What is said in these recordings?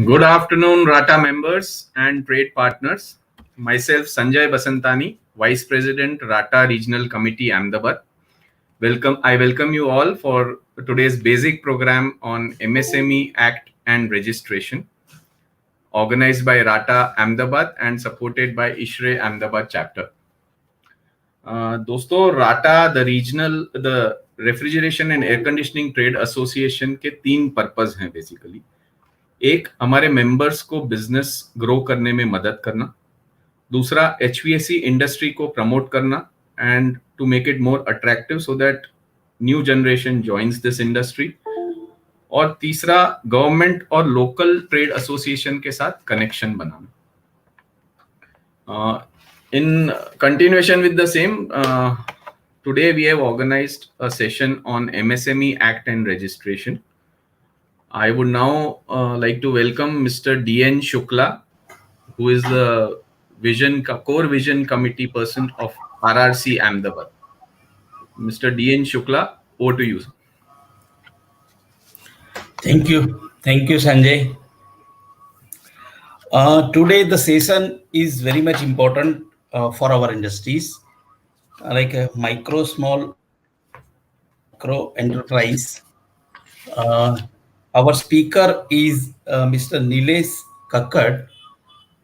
Good afternoon, Rata members and trade partners. Myself, Sanjay Basantani, Vice President, Rata Regional Committee, Ahmedabad. I welcome you all for today's basic program on MSME Act and Registration, organized by Rata Ahmedabad and supported by ISHRE Ahmedabad chapter. दोस्तों, rata the refrigeration and air conditioning trade association के 3 purpose हैं basically. एक, हमारे members को business grow करने में मदद करना. दूसरा, एचवीएसी इंडस्ट्री को प्रमोट करना and to make it more attractive so that new generation joins this industry. और तीसरा, गवर्नमेंट और लोकल ट्रेड एसोसिएशन के साथ कनेक्शन बनाना. In continuation with the same, today we have organized a session on MSME Act and Registration. I would now like to welcome Mr. D.N. Shukla, who is the core vision committee person of RRC Ahmedabad. Mr. D.N. Shukla, over to you. Thank you, Sanjay. Today the session is very much important for our industries, like a micro, small, micro enterprise. Our speaker is Mr. Nilesh Kakkad.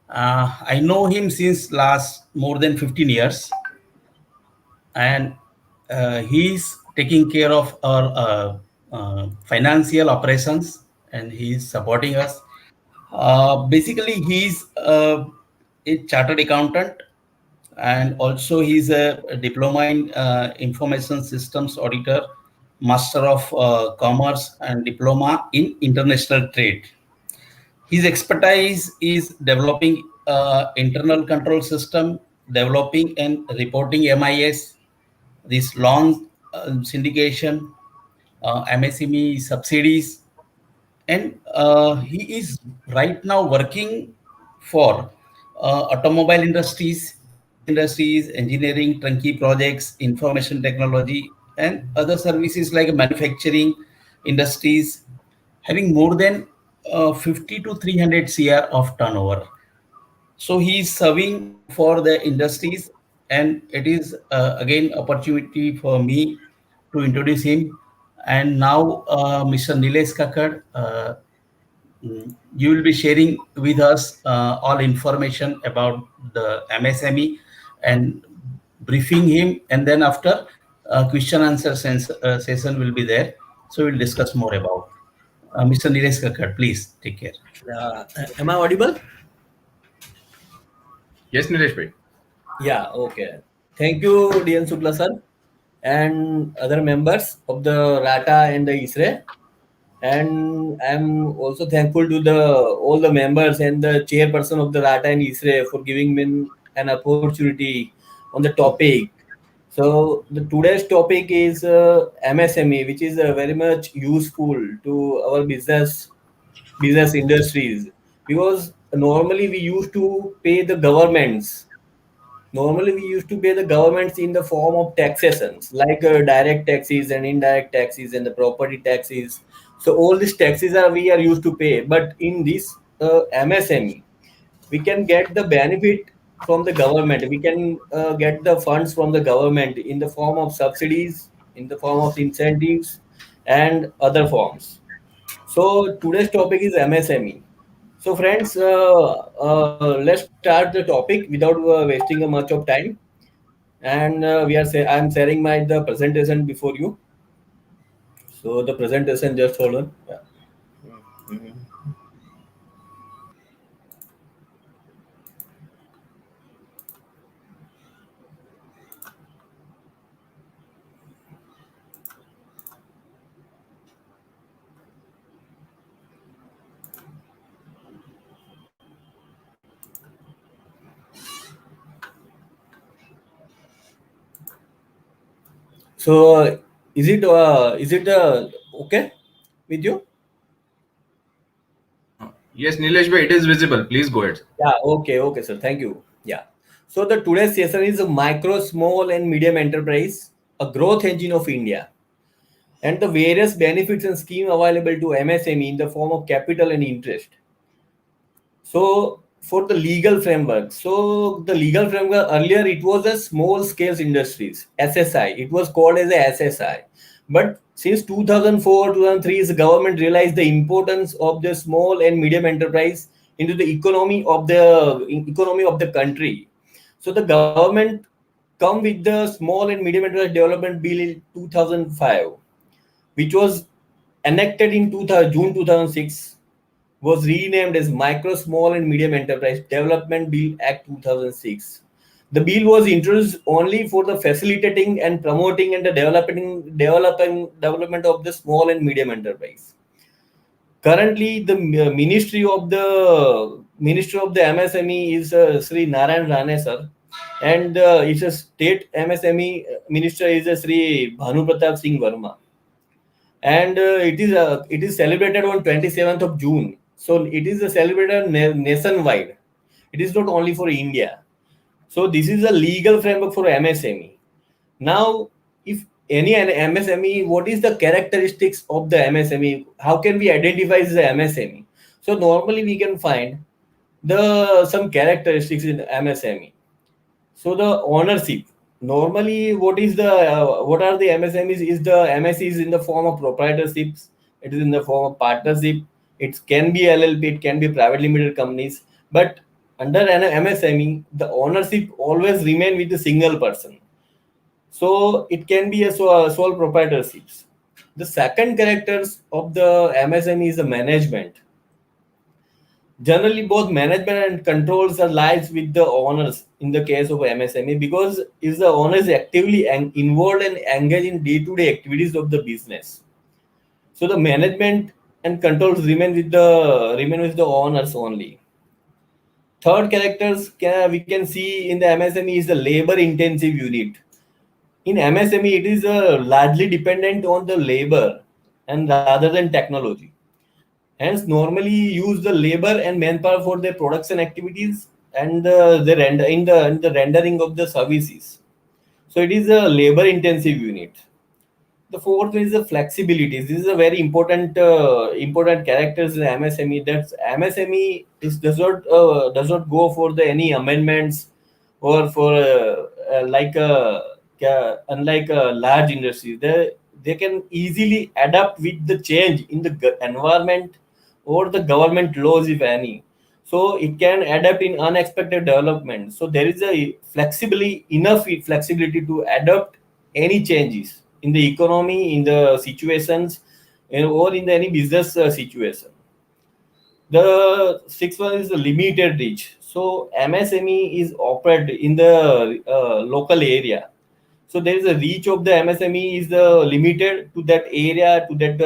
I know him since last more than 15 years, and he's taking care of our financial operations, and he's supporting us. Basically, he's a chartered accountant, and also he's a diploma in information systems auditor, master of commerce, and diploma in international trade. His expertise is developing internal control system, developing and reporting MIS, this loan syndication, MSME subsidies, and he is right now working for automobile industries, engineering, turnkey projects, information technology, and other services like manufacturing industries, having more than 50 to 300 CR of turnover. So he is serving for the industries, and it is again opportunity for me to introduce him. And now, Mr. Nilesh Kakkad, you will be sharing with us all information about the MSME and briefing him, and then after question answer session will be there. So we'll discuss more about. Mr. Nilesh Kakkad, please take care. Am I audible? Yes, Nilesh bhai. Yeah, okay. Thank you, D.N. Shukla sir, and other members of the RATA and the ISRE. And I'm also thankful to all the members and the chairperson of the RATA and ISRE for giving me an opportunity on the topic. So today's topic is MSME, which is very much useful to our business industries, because normally we used to pay the governments. Normally we used to pay the governments in the form of taxations, like direct taxes and indirect taxes and the property taxes. So all these taxes we are used to pay. But in this MSME, we can get the benefit from the government. We can get the funds from the government in the form of subsidies, in the form of incentives, and other forms. So today's topic is MSME. So friends, let's start the topic without wasting much of time. And I'm sharing the presentation before you. So the presentation, just hold on. Yeah. So is it okay with you? Yes, Nilesh bhai, it is visible. Please go ahead. Yeah, okay, sir. Thank you. Yeah. So the today's session is a micro, small, and medium enterprise, a growth engine of India, and the various benefits and scheme available to MSME in the form of capital and interest. So for the legal framework, so the legal framework earlier it was a small scale industries SSI. It was called as a SSI, but since 2004 2003, the government realized the importance of the small and medium enterprise into the economy of the country. So the government come with the small and medium enterprise development bill in 2005, which was enacted in June 2006, was renamed as Micro, Small and Medium Enterprise Development Bill Act 2006. The bill was introduced only for the facilitating and promoting and the development of the small and medium enterprise. Currently, the Ministry of the MSME is Sri Narayan Rane sir, and it's a state MSME minister is Sri Bhanu Pratap Singh Verma, and it is celebrated on 27th of June. So it is celebrated nationwide. It is not only for India. So this is a legal framework for MSME. Now, if any MSME, what is the characteristics of the MSME? How can we identify the MSME? So normally we can find the some characteristics in MSME. So the ownership. Normally, what are the MSMEs? Is the MSE is in the form of proprietorships. It is in the form of partnership. It can be LLP. It can be private limited companies. But under an MSME, the ownership always remain with the single person. So it can be a sole proprietorships. The second characters of the MSME is the management. Generally, both management and controls are lies with the owners in the case of MSME, because if the owner is actively involved and engaged in day-to-day activities of the business, so the management and controls remain with the owners only. Third characters we can see in the MSME is the labor intensive unit. In MSME, it is largely dependent on the labor and rather than technology. Hence, normally use the labor and manpower for their production activities and in the rendering of the services. So it is a labor intensive unit. The fourth is the flexibility. This is a very important characters in MSME. That MSME does not go for the any amendments or for unlike large industries. They can easily adapt with the change in the environment or the government laws, if any. So it can adapt in unexpected development. So there is a enough flexibility to adapt any changes in the economy, in the situations, or in any business situation. The sixth one is the limited reach. So MSME is operated in the local area. So there is a reach of the MSME is limited to that area, to that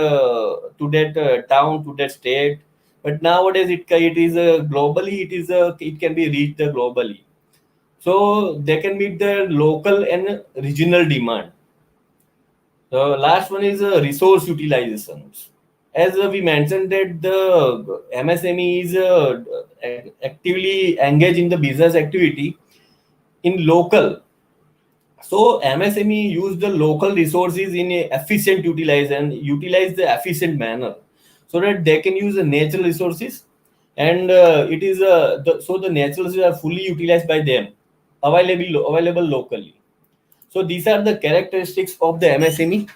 town, to that state. But nowadays it is globally. It can be reached globally. So they can meet the local and regional demand. The last one is resource utilization. As we mentioned that the MSME is actively engaged in the business activity in local. So MSME use the local resources in a efficient utilize the efficient manner, so that they can use the natural resources, and so the natural resources are fully utilized by them, available locally. So these are the characteristics of the MSME,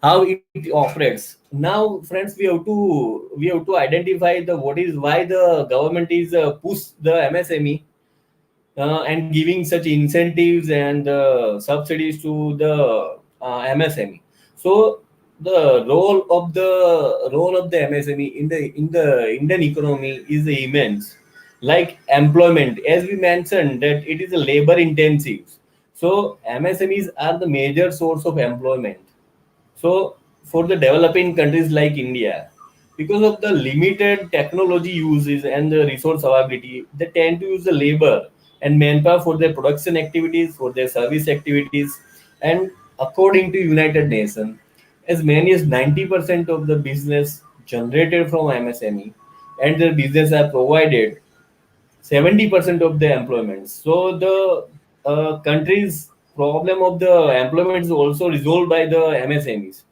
how it operates. Now, friends, we have to identify the what is why the government is push the MSME and giving such incentives and subsidies to the MSME. So the role of the MSME in the Indian economy is immense. Like employment, as we mentioned, that it is a labor intensive. So MSMEs are the major source of employment. So for the developing countries like India, because of the limited technology uses and the resource availability, they tend to use the labor and manpower for their production activities, for their service activities, and according to United Nations, as many as 90% of the business generated from MSME and their business are provided 70% of the employment. So the country's problem of the employment is also resolved by the MSMEs.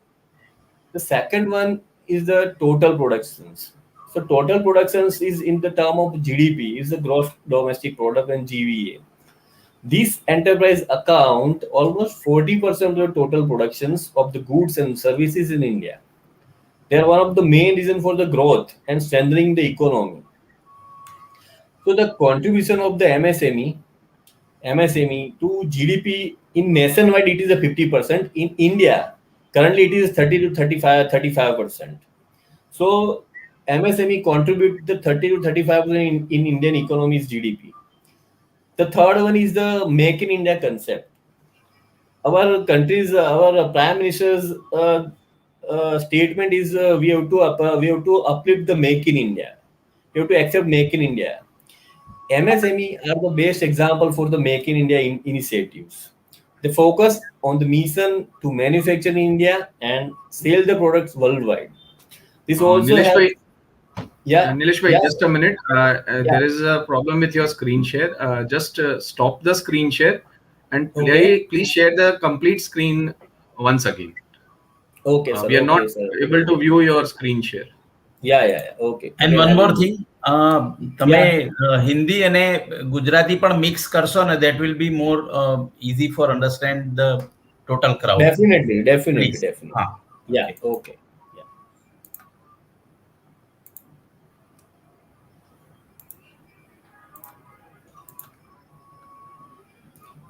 The second one is the total productions. So total productions is in the term of GDP, is the gross domestic product and GVA. These enterprise account almost 40% of the total productions of the goods and services in India. They are one of the main reasons for the growth and strengthening the economy. So the contribution of the MSME to GDP in nationwide, it is a 50%. In India, currently it is 30 to 35%. So MSME contribute the 30 to 35% in Indian economy's GDP. The third one is the Make in India concept. Our country's, our Prime Minister's statement is we have to uplift the Make in India. We have to accept Make in India. MSME are the best example for the Make in India initiatives. They focus on the mission to manufacture in India and sell the products worldwide. This also Nilesh helps. Nilesh bhai, just a minute. There is a problem with your screen share. Just stop the screen share and please share the complete screen once again. Okay, sir. We are not sir. able to view your screen share. Okay. And one more thing, તમે હિન્દી અને ગુજરાતી પણ mix કરશો ને, that will be more easy for understand the total crowd. Definitely. હા. Yeah, okay. Yeah.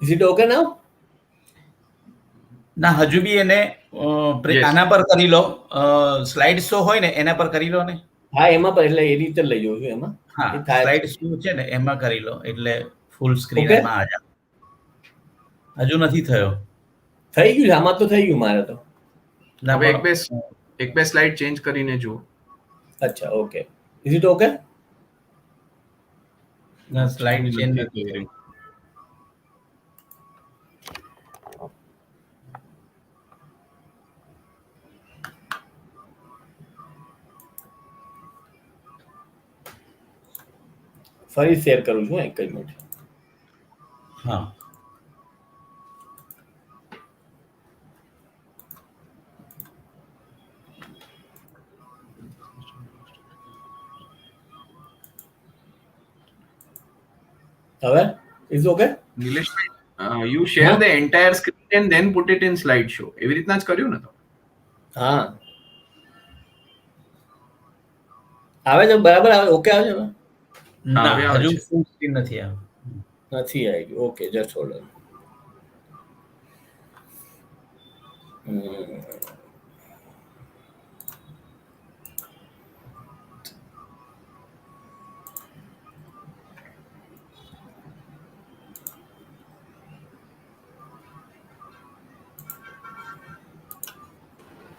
Is it okay now? ના, હજુ બી એને આના પર કરી લો, સ્લાઇડ શો હોય ને એના પર કરી લો ને. હા, એમાં પર એટલે એ રીતે લઈ જવું છું એમાં. હા, સ્લાઇડ શો છે ને એમાં કરી લો એટલે ફૂલ સ્ક્રીન એમાં આ જાય. હજુ નથી થયો. થઈ ગયું, આમાં તો થઈ ગયું મારે તો. હવે એક બે સ્લાઇડ ચેન્જ કરીને જુઓ. અચ્છા, ઓકે. Is it okay? ના, સ્લાઇડ ચેન્જ નથી કરી. ફરી શેર કરું છું, એક જ મિનિટ. હા. હવે is okay? Nilesh bhai, you share the entire screen and then put it in slideshow. એવી રીતના જ કર્યું ને તો? હા. આવે છે બરાબર? આવે ઓકે આવે છે? ના, હજુ ફૂલ સ્ક્રીન નથી આવ્યું. નથી આવી. Okay, just hold on.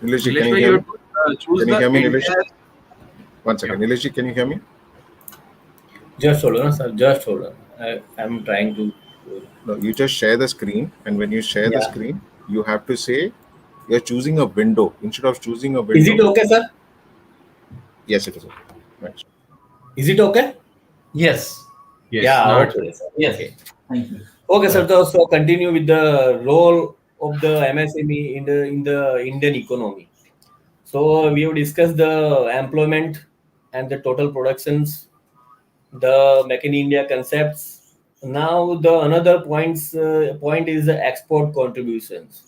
Nilesh, can you hear me? Can you hear me, Nilesh? One second. Nilesh, can you hear me? Just hold on, sir. Just hold on. I'm trying to. No, you just share the screen, and when you share the screen, you have to say you're choosing a window instead of choosing a window. Is it okay, sir? Yes, it is okay. Right. Is it okay? Yes. Yeah. Okay, sir. Yes. Okay. Thank you. Okay, sir. So continue with the role of the MSME in the Indian economy. So we have discussed the employment and the total productions, the Make in India concepts. Now the another point is the export contributions.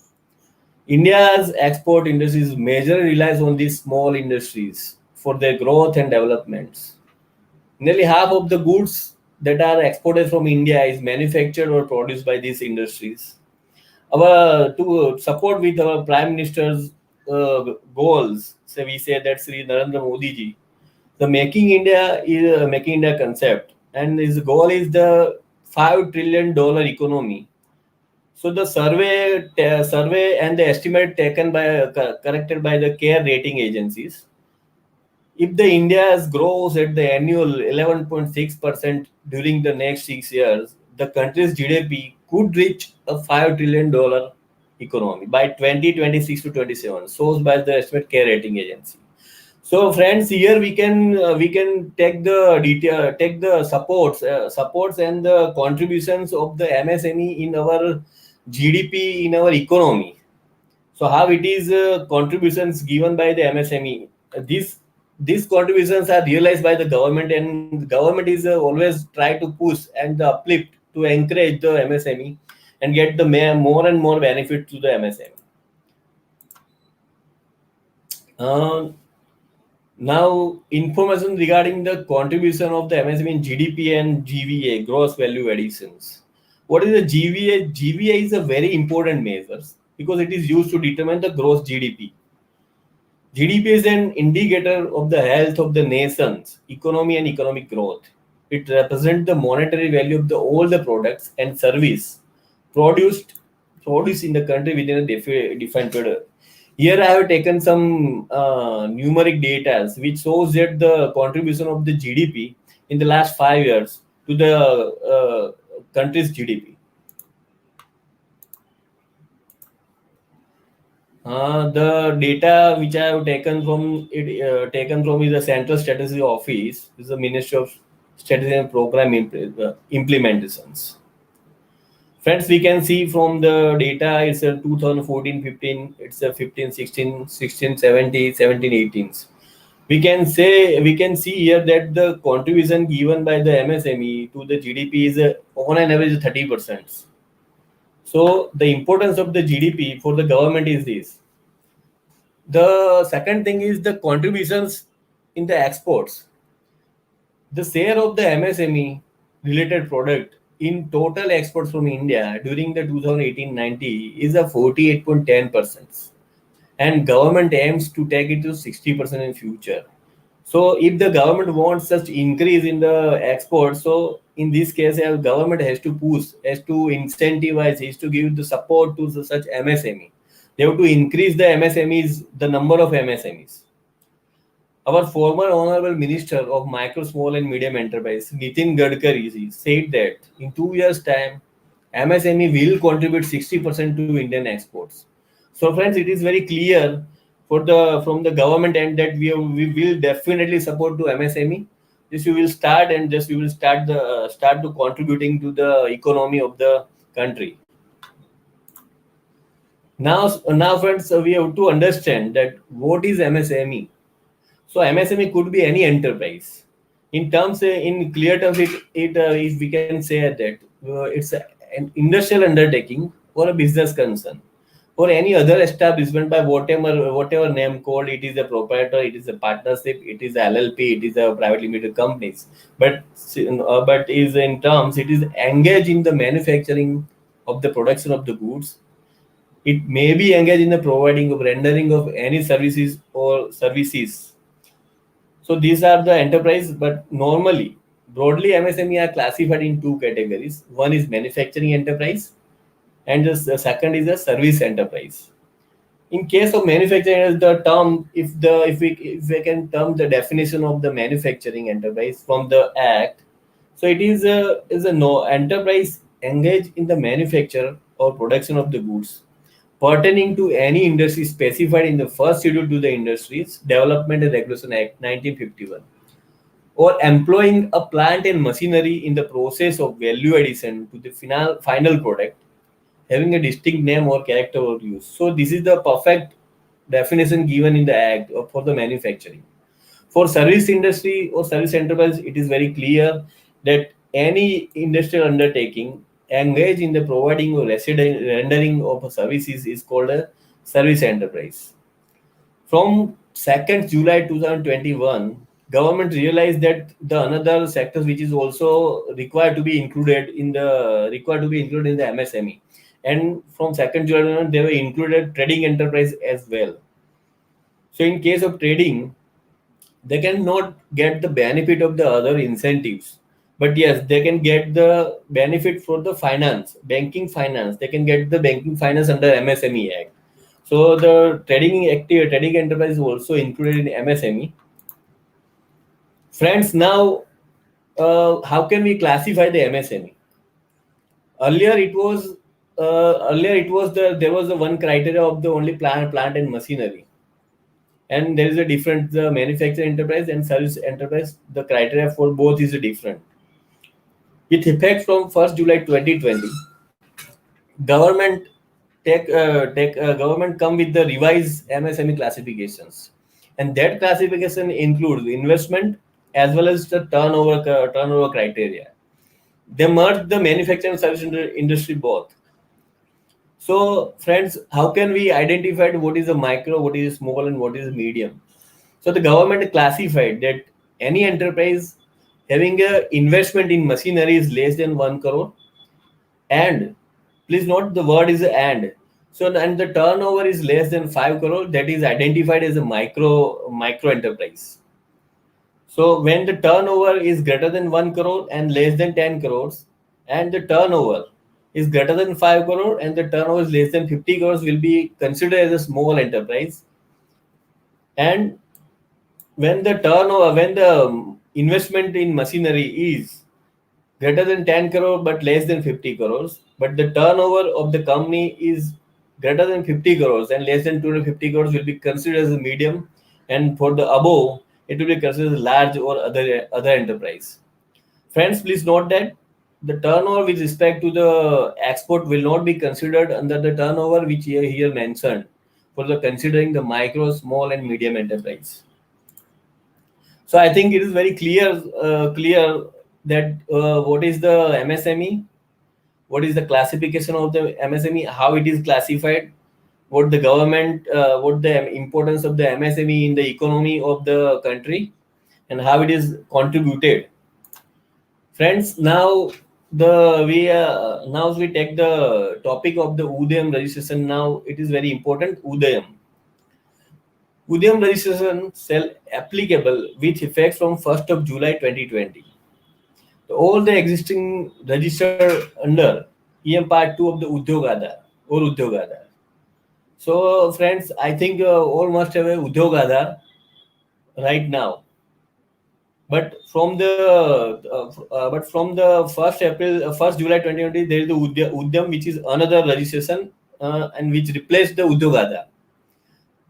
India's export industries majorly relies on these small industries for their growth and developments. Nearly half of the goods that are exported from India is manufactured or produced by these industries. To support with our Prime Minister's goals, so we say that Sri Narendra Modi ji, the Making India concept, and his goal is the $5 trillion economy. So the survey and the estimate corrected by the care rating agencies, if the India grows at the annual 11.6% during the next 6 years, the country's GDP could reach a $5 trillion economy by 2026 to 27, sourced by the estimate care rating agency. So friends, here we can take the detail, take the supports and the contributions of the MSME in our GDP in our economy. So how it is contributions given by the MSME. This these contributions are realized by the government, and the government is always try to push and uplift to encourage the MSME and get the more and more benefit to the MSME. Now, information regarding the contribution of the MSME in GDP and GVA, gross value additions. What is the GVA? GVA is a very important measure because it is used to determine the gross GDP. GDP is an indicator of the health of the nation's economy and economic growth. It represents the monetary value of all the products and service produced in the country within a defined period. Here I have taken some numeric data which shows that the contribution of the GDP in the last 5 years to the country's GDP. The data which I have taken from is the Central Strategy Office, is the Ministry of Strategy and Program Implementations. Friends, we can see from the data, it's a 2014-15, it's a 15-16, 16-17, 17-18. We can see here that the contribution given by the MSME to the GDP is on an average 30%. So the importance of the GDP for the government is this. The second thing is the contributions in the exports. The share of the MSME related product in total exports from India during the 2018-90 is a 48.10%, and government aims to take it to 60% in future. So if the government wants such increase in the exports, so in this case, government has to push, has to incentivize, has to give the support to such MSME. They have to increase the MSMEs, the number of MSMEs. Our former Honorable Minister of Micro, Small and Medium Enterprise, Nitin Gadkari, said that in 2 years' time, MSME will contribute 60% to Indian exports. So, friends, it is very clear from the government end that we will definitely support to MSME. We will start to contributing to the economy of the country. Now, friends, we have to understand that what is MSME. So MSME could be any enterprise. In clear terms, we can say that it's an industrial undertaking or a business concern or any other establishment by whatever name called. It is a proprietor, it is a partnership, it is a LLP, it is a private limited companies. But is in terms, it is engaged in the manufacturing of the production of the goods. It may be engaged in the rendering of any services or services. So these are the enterprise, but broadly MSME are classified in two categories. One is manufacturing enterprise, and the second is a service enterprise. In case of manufacturing, the term, if we can term the definition of the manufacturing enterprise from the Act, so it is a enterprise engaged in the manufacture or production of the goods pertaining to any industry specified in the first schedule to the Industries Development and Regulation Act 1951, or employing a plant and machinery in the process of value addition to the final product, having a distinct name or character or use. So this is the perfect definition given in the Act for the manufacturing. For service industry or service enterprise, it is very clear that any industrial undertaking engaged in the providing or rendering of services is called a service enterprise. From 2nd July 2021, government realized that the another sectors which is also required to be included in the MSME, and from 2nd July they were included trading enterprise as well. So in case of trading, they cannot get the benefit of the other incentives, but yes, they can get the benefit for the banking finance. They can get the banking finance under MSME Act. So the trading enterprise is also included in MSME. Friends, now how can we classify the MSME? Earlier it was there was the one criteria of the only plant and machinery. And there is a different, the manufacturing enterprise and service enterprise, the criteria for both is different. With effect from 1st July 2020, government come with the revised MSME classifications. and that classification includes investment as well as the turnover criteria. They merge the manufacturing service industry both. So, friends, how can we identify what is a micro, what is small, and what is medium? So, the government classified that any enterprise having a investment in machinery is less than 1 crore, and please note the word is and. So, and the turnover is less than 5 crore, that is identified as a micro enterprise. So, when the turnover is greater than 1 crore and less than 10 crores, and the turnover is greater than 5 crore and the turnover is less than 50 crores, will be considered as a small enterprise. And when the investment in machinery is greater than 10 crore but less than 50 crores, but the turnover of the company is greater than 50 crores and less than 250 crores, will be considered as a medium, and for the above it will be considered as large or other enterprise. Friends, please note that the turnover with respect to the export will not be considered under the turnover which here mentioned for the considering the micro, small, and medium enterprise. So I think it is very clear that what is the MSME, what is the classification of the MSME, how it is classified, what the government, what the importance of the MSME in the economy of the country, and how it is contributed. Friends, now we take the topic of the Udayam registration. Now it is very important. Udayam registration shall applicable with effect from 1st of July 2020. All the existing registered under EM Part 2 of the Udyog Aadhar or Udyog Aadhar. So, friends, I think all must have a Udyog Aadhar right now. But from the 1st July 2020, there is the Udyam, which is another registration and which replaced the Udyog Aadhar.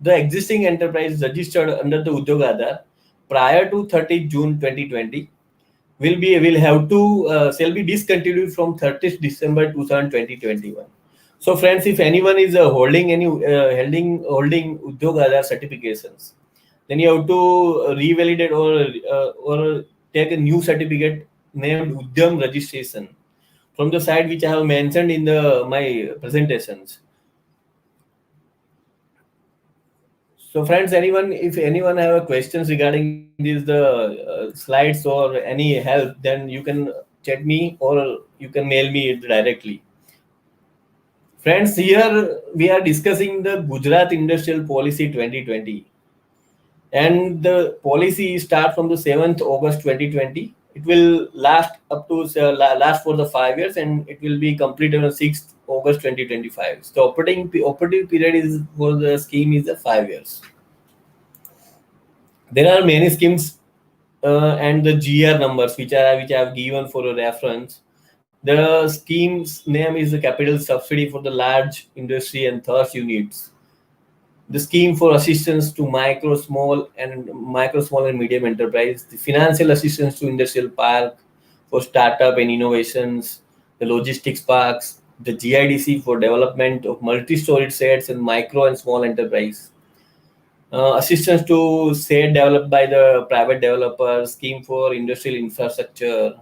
The existing enterprise registered under the Udyog Aadhar prior to 30th June 2020 shall be discontinued from 30th December 2021. So, friends, if anyone is holding holding Udyog Aadhar certifications, then you have to revalidate or take a new certificate named Udyam registration from the site which I have mentioned in my presentations. So, friends, if anyone have questions regarding these slides or any help, then you can chat me or you can mail me directly. Friends, here we are discussing the Gujarat Industrial Policy 2020. And the policy starts from the 7th August 2020. It will last last for the 5 years, and it will be completed on 6th August 2025. So operating period is for the scheme is 5 years. There are many schemes and the GR numbers which I have given for a reference. The scheme's name is the capital subsidy for the large industry and thirst units. The scheme for assistance to micro, small, and medium enterprise, the financial assistance to industrial park for startup and innovations, the logistics parks, the GIDC for development of multi-storage sets and micro and small enterprise, assistance to set developed by the private developers, scheme for industrial infrastructure,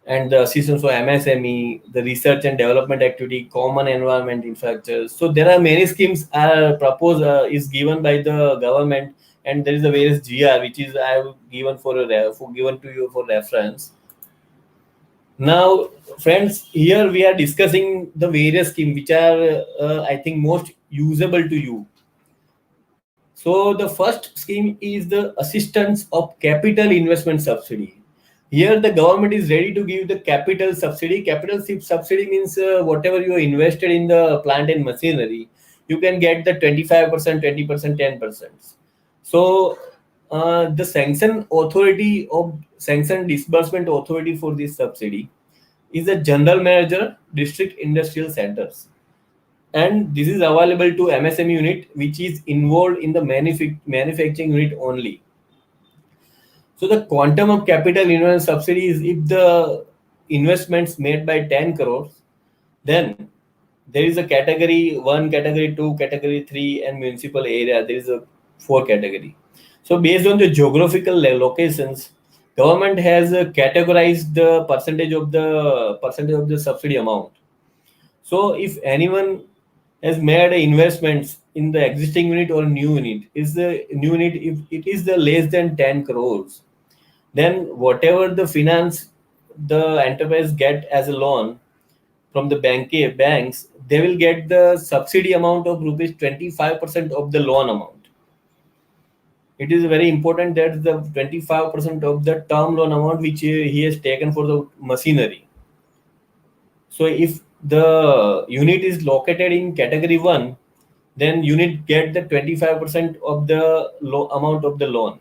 and the assistance for MSME, the research and development activity, common environment infrastructure. So there are many schemes are proposed is given by the government, and there is a various GR which is I have given given to you for reference. Now, friends, here we are discussing the various schemes which are I think most usable to you. So the first scheme is the assistance of capital investment subsidy. Here the government is ready to give the capital subsidy. Capital subsidy means whatever you invested in the plant and machinery, you can get the 25%, 20%, 10%. So the sanction disbursement authority for this subsidy is the general manager, district industrial centers. And this is available to MSME unit which is involved in the manufacturing unit only. So the quantum of capital investment subsidy is if the investments made by 10 crores, then there is a category 1, category 2, category 3, and municipal area. There is a 4 category. So based on the geographical locations, government has categorized the percentage of the subsidy amount. So if anyone has made investments in the existing unit or new unit, is the new unit, if it is the less than 10 crores, then whatever the finance the enterprise get as a loan from the banks, they will get the subsidy amount of rupees 25% of the loan amount. It is very important that the 25% of the term loan amount which he has taken for the machinery. So if the unit is located in category 1, then unit get the 25% of the amount of the loan.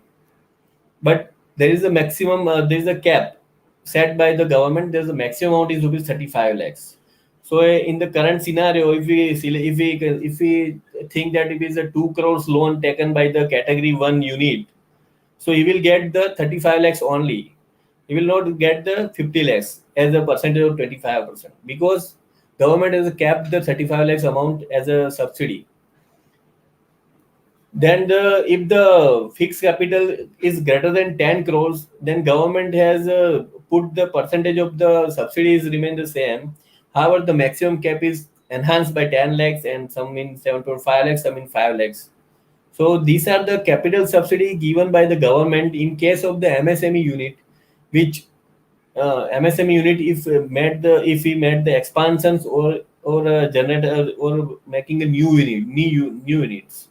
But there is a maximum, there is a cap set by the government. There's a maximum amount is rupees 35 lakhs. So in the current scenario, if we think that it is a 2 crores loan taken by the category 1 unit, so he will get the 35 lakhs only. He will not get the 50 lakhs as a percentage of 25%, because government has capped the 35 lakhs amount as a subsidy. Then if the fixed capital is greater than 10 crores, then government has put the percentage of the subsidies remain the same. However, the maximum cap is enhanced by 10 lakhs, and some in 7.5 lakhs, some in 5 lakhs. So these are the capital subsidy given by the government in case of the MSME unit, which MSME unit if we made the expansions or generator or making a new units.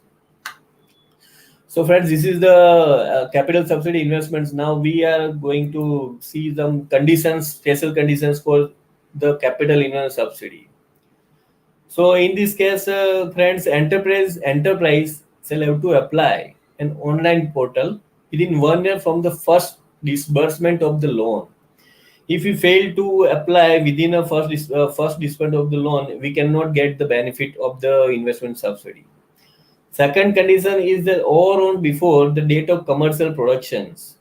So friends, this is the capital subsidy investments. Now we are going to see some conditions, special conditions for the capital investment subsidy. So in this case, friends, enterprise shall have to apply an online portal within 1 year from the first disbursement of the loan. If we fail to apply within a first disbursement of the loan, we cannot get the benefit of the investment subsidy. Second condition is that or on before the date of commercial productions.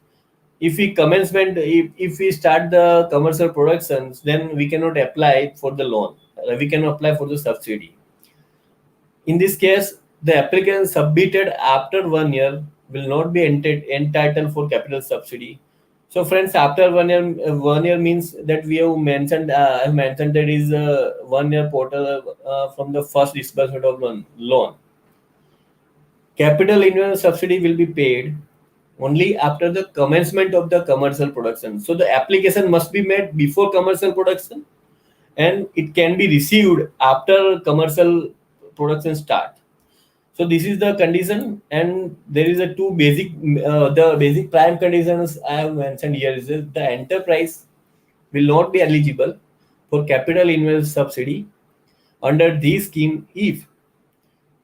If we start the commercial productions, then we cannot apply for the loan. We cannot apply for the subsidy. In this case, the applicant submitted after 1 year will not be entitled for capital subsidy. So friends, after 1 year means that we have mentioned, I mentioned that is 1 year portal from the first disbursement of loan. Capital investment subsidy will be paid only after the commencement of the commercial production. So the application must be made before commercial production, and it can be received after commercial production start. So this is the condition, and there is a two basic, the basic prime conditions I have mentioned here is that the enterprise will not be eligible for capital investment subsidy under this scheme if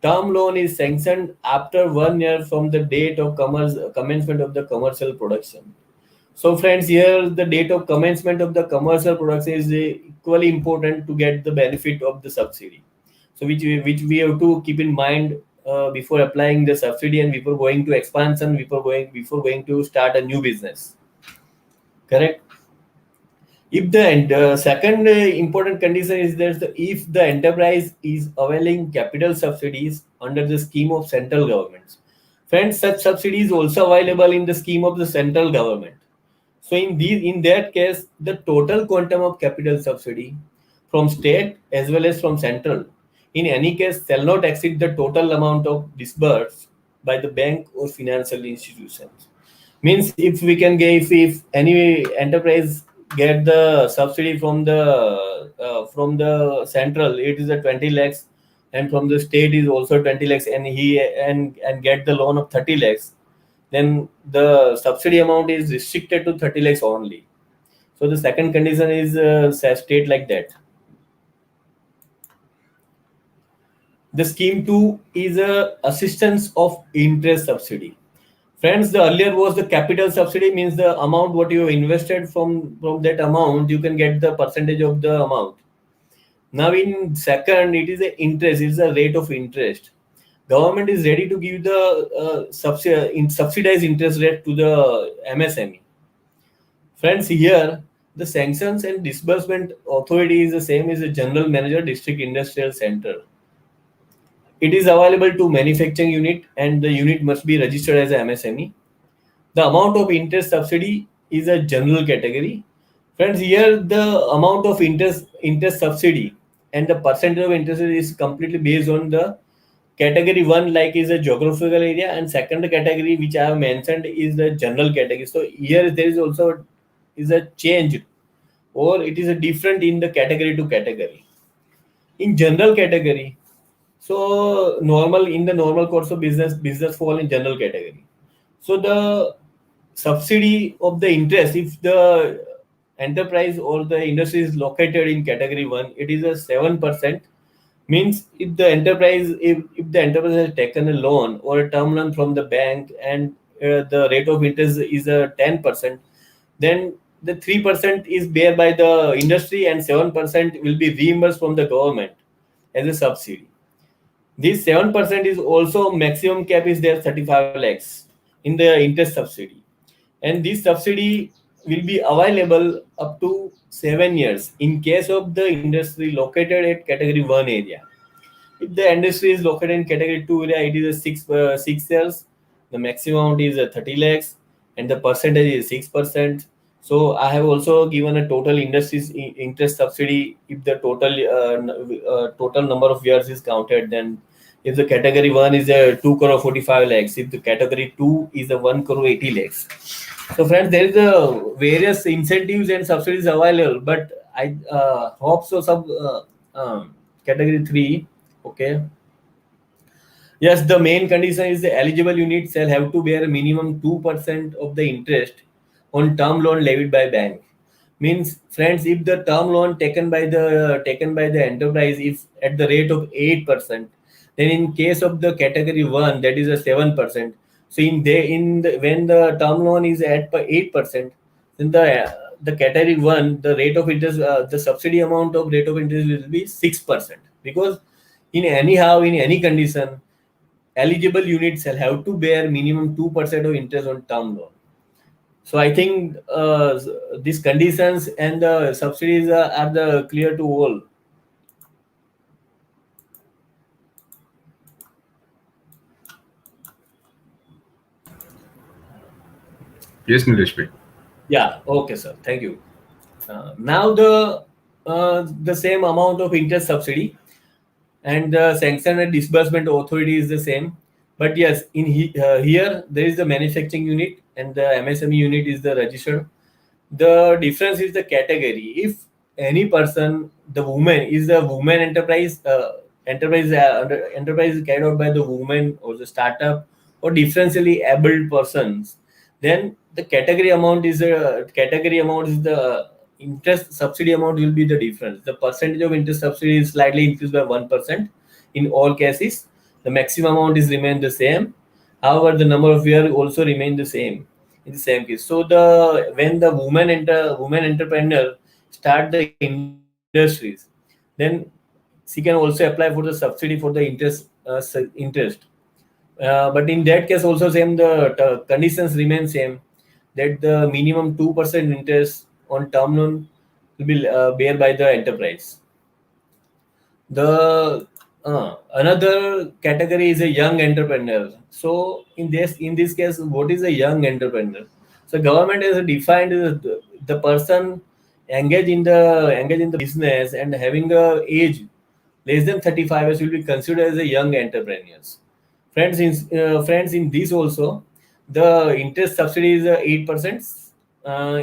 term loan is sanctioned after 1 year from the date of commencement of the commercial production. So friends, here the date of commencement of the commercial production is equally important to get the benefit of the subsidy. So which we have to keep in mind before applying the subsidy and before going to expansion, before going to start a new business. Correct? If the second important condition is that if the enterprise is availing capital subsidies under the scheme of central governments. Friends, such subsidies also available in the scheme of the central government. So in that case, the total quantum of capital subsidy from state as well as from central, in any case, shall not exceed the total amount of disbursed by the bank or financial institutions. Means if we can get, if any enterprise get the subsidy from the central, it is a 20 lakhs, and from the state is also 20 lakhs, and get the loan of 30 lakhs, then the subsidy amount is restricted to 30 lakhs only. So the second condition is state like that. The scheme 2 is a assistance of interest subsidy. Friends, the earlier was the capital subsidy, means the amount what you invested from that amount, you can get the percentage of the amount. Now in second, it is a interest, it is a rate of interest. Government is ready to give the subsidized interest rate to the MSME. Friends, here the sanctions and disbursement authority is the same as the general manager, district industrial center. It is available to manufacturing unit, and the unit must be registered as a MSME. The amount of interest subsidy is a general category. Friends, here the amount of interest subsidy and the percentage of interest is completely based on the category 1, like is a geographical area, and second category which I have mentioned is the general category. So here there is also is a change, or it is a different in the category to category. In general category, so normal, in the normal course of business fall in general category. So the subsidy of the interest, if the enterprise or the industry is located in category 1, it is a 7%. Means if the enterprise, if the enterprise has taken a loan or a term loan from the bank, and the rate of interest is a 10%, then the 3% is bear by the industry and 7% will be reimbursed from the government as a subsidy. This 7% is also maximum cap is there 35 lakhs in the interest subsidy, and this subsidy will be available up to 7 years in case of the industry located at category 1 area. If the industry is located in category 2 area, it is a 6 years. The maximum amount is 30 lakhs, and the percentage is 6%. So I have also given a total industry's interest subsidy. If the total number of years is counted, then if the category 1 is a 2 crore 45 lakhs, if the category 2 is a 1 crore 80 lakhs. So friends, there is a various incentives and subsidies available, but I hope so. Category 3. Okay. Yes, the main condition is the eligible unit shall have to bear a minimum 2% of the interest on term loan levied by bank. Means, friends, if the term loan taken by the enterprise is at the rate of 8%, then in case of the category 1, that is a 7%. So when the term loan is at 8%, then the category 1, the rate of interest, the subsidy amount of rate of interest will be 6%, because in any condition, eligible units shall have to bear minimum 2% of interest on term loan. So I think these conditions and the subsidies are the clear to all. Yes, Nilesh bhai. Yeah. Okay, sir. Thank you. Now the same amount of interest subsidy and the sanction and disbursement authority is the same. But yes, here there is the manufacturing unit and the MSME unit is the registered. The difference is the category. If any person, the woman is the woman enterprise, enterprise is carried out by the woman or the startup or differentially able persons, then the category amount is the interest subsidy amount will be the difference. The percentage of interest subsidy is slightly increased by 1% in all cases. The maximum amount is remain the same. However, the number of years also remain the same in the same case. So when the woman entrepreneur start the industries, then she can also apply for the subsidy for the interest. But in that case also same, the conditions remain same, that the minimum 2% interest on term loan will be bear by the enterprise. The another category is a young entrepreneur. So in this case, what is a young entrepreneur? So government has defined the person engaged in the business and having a age less than 35 years will be considered as a young entrepreneurs. Friends, in this also, the interest subsidy is 8%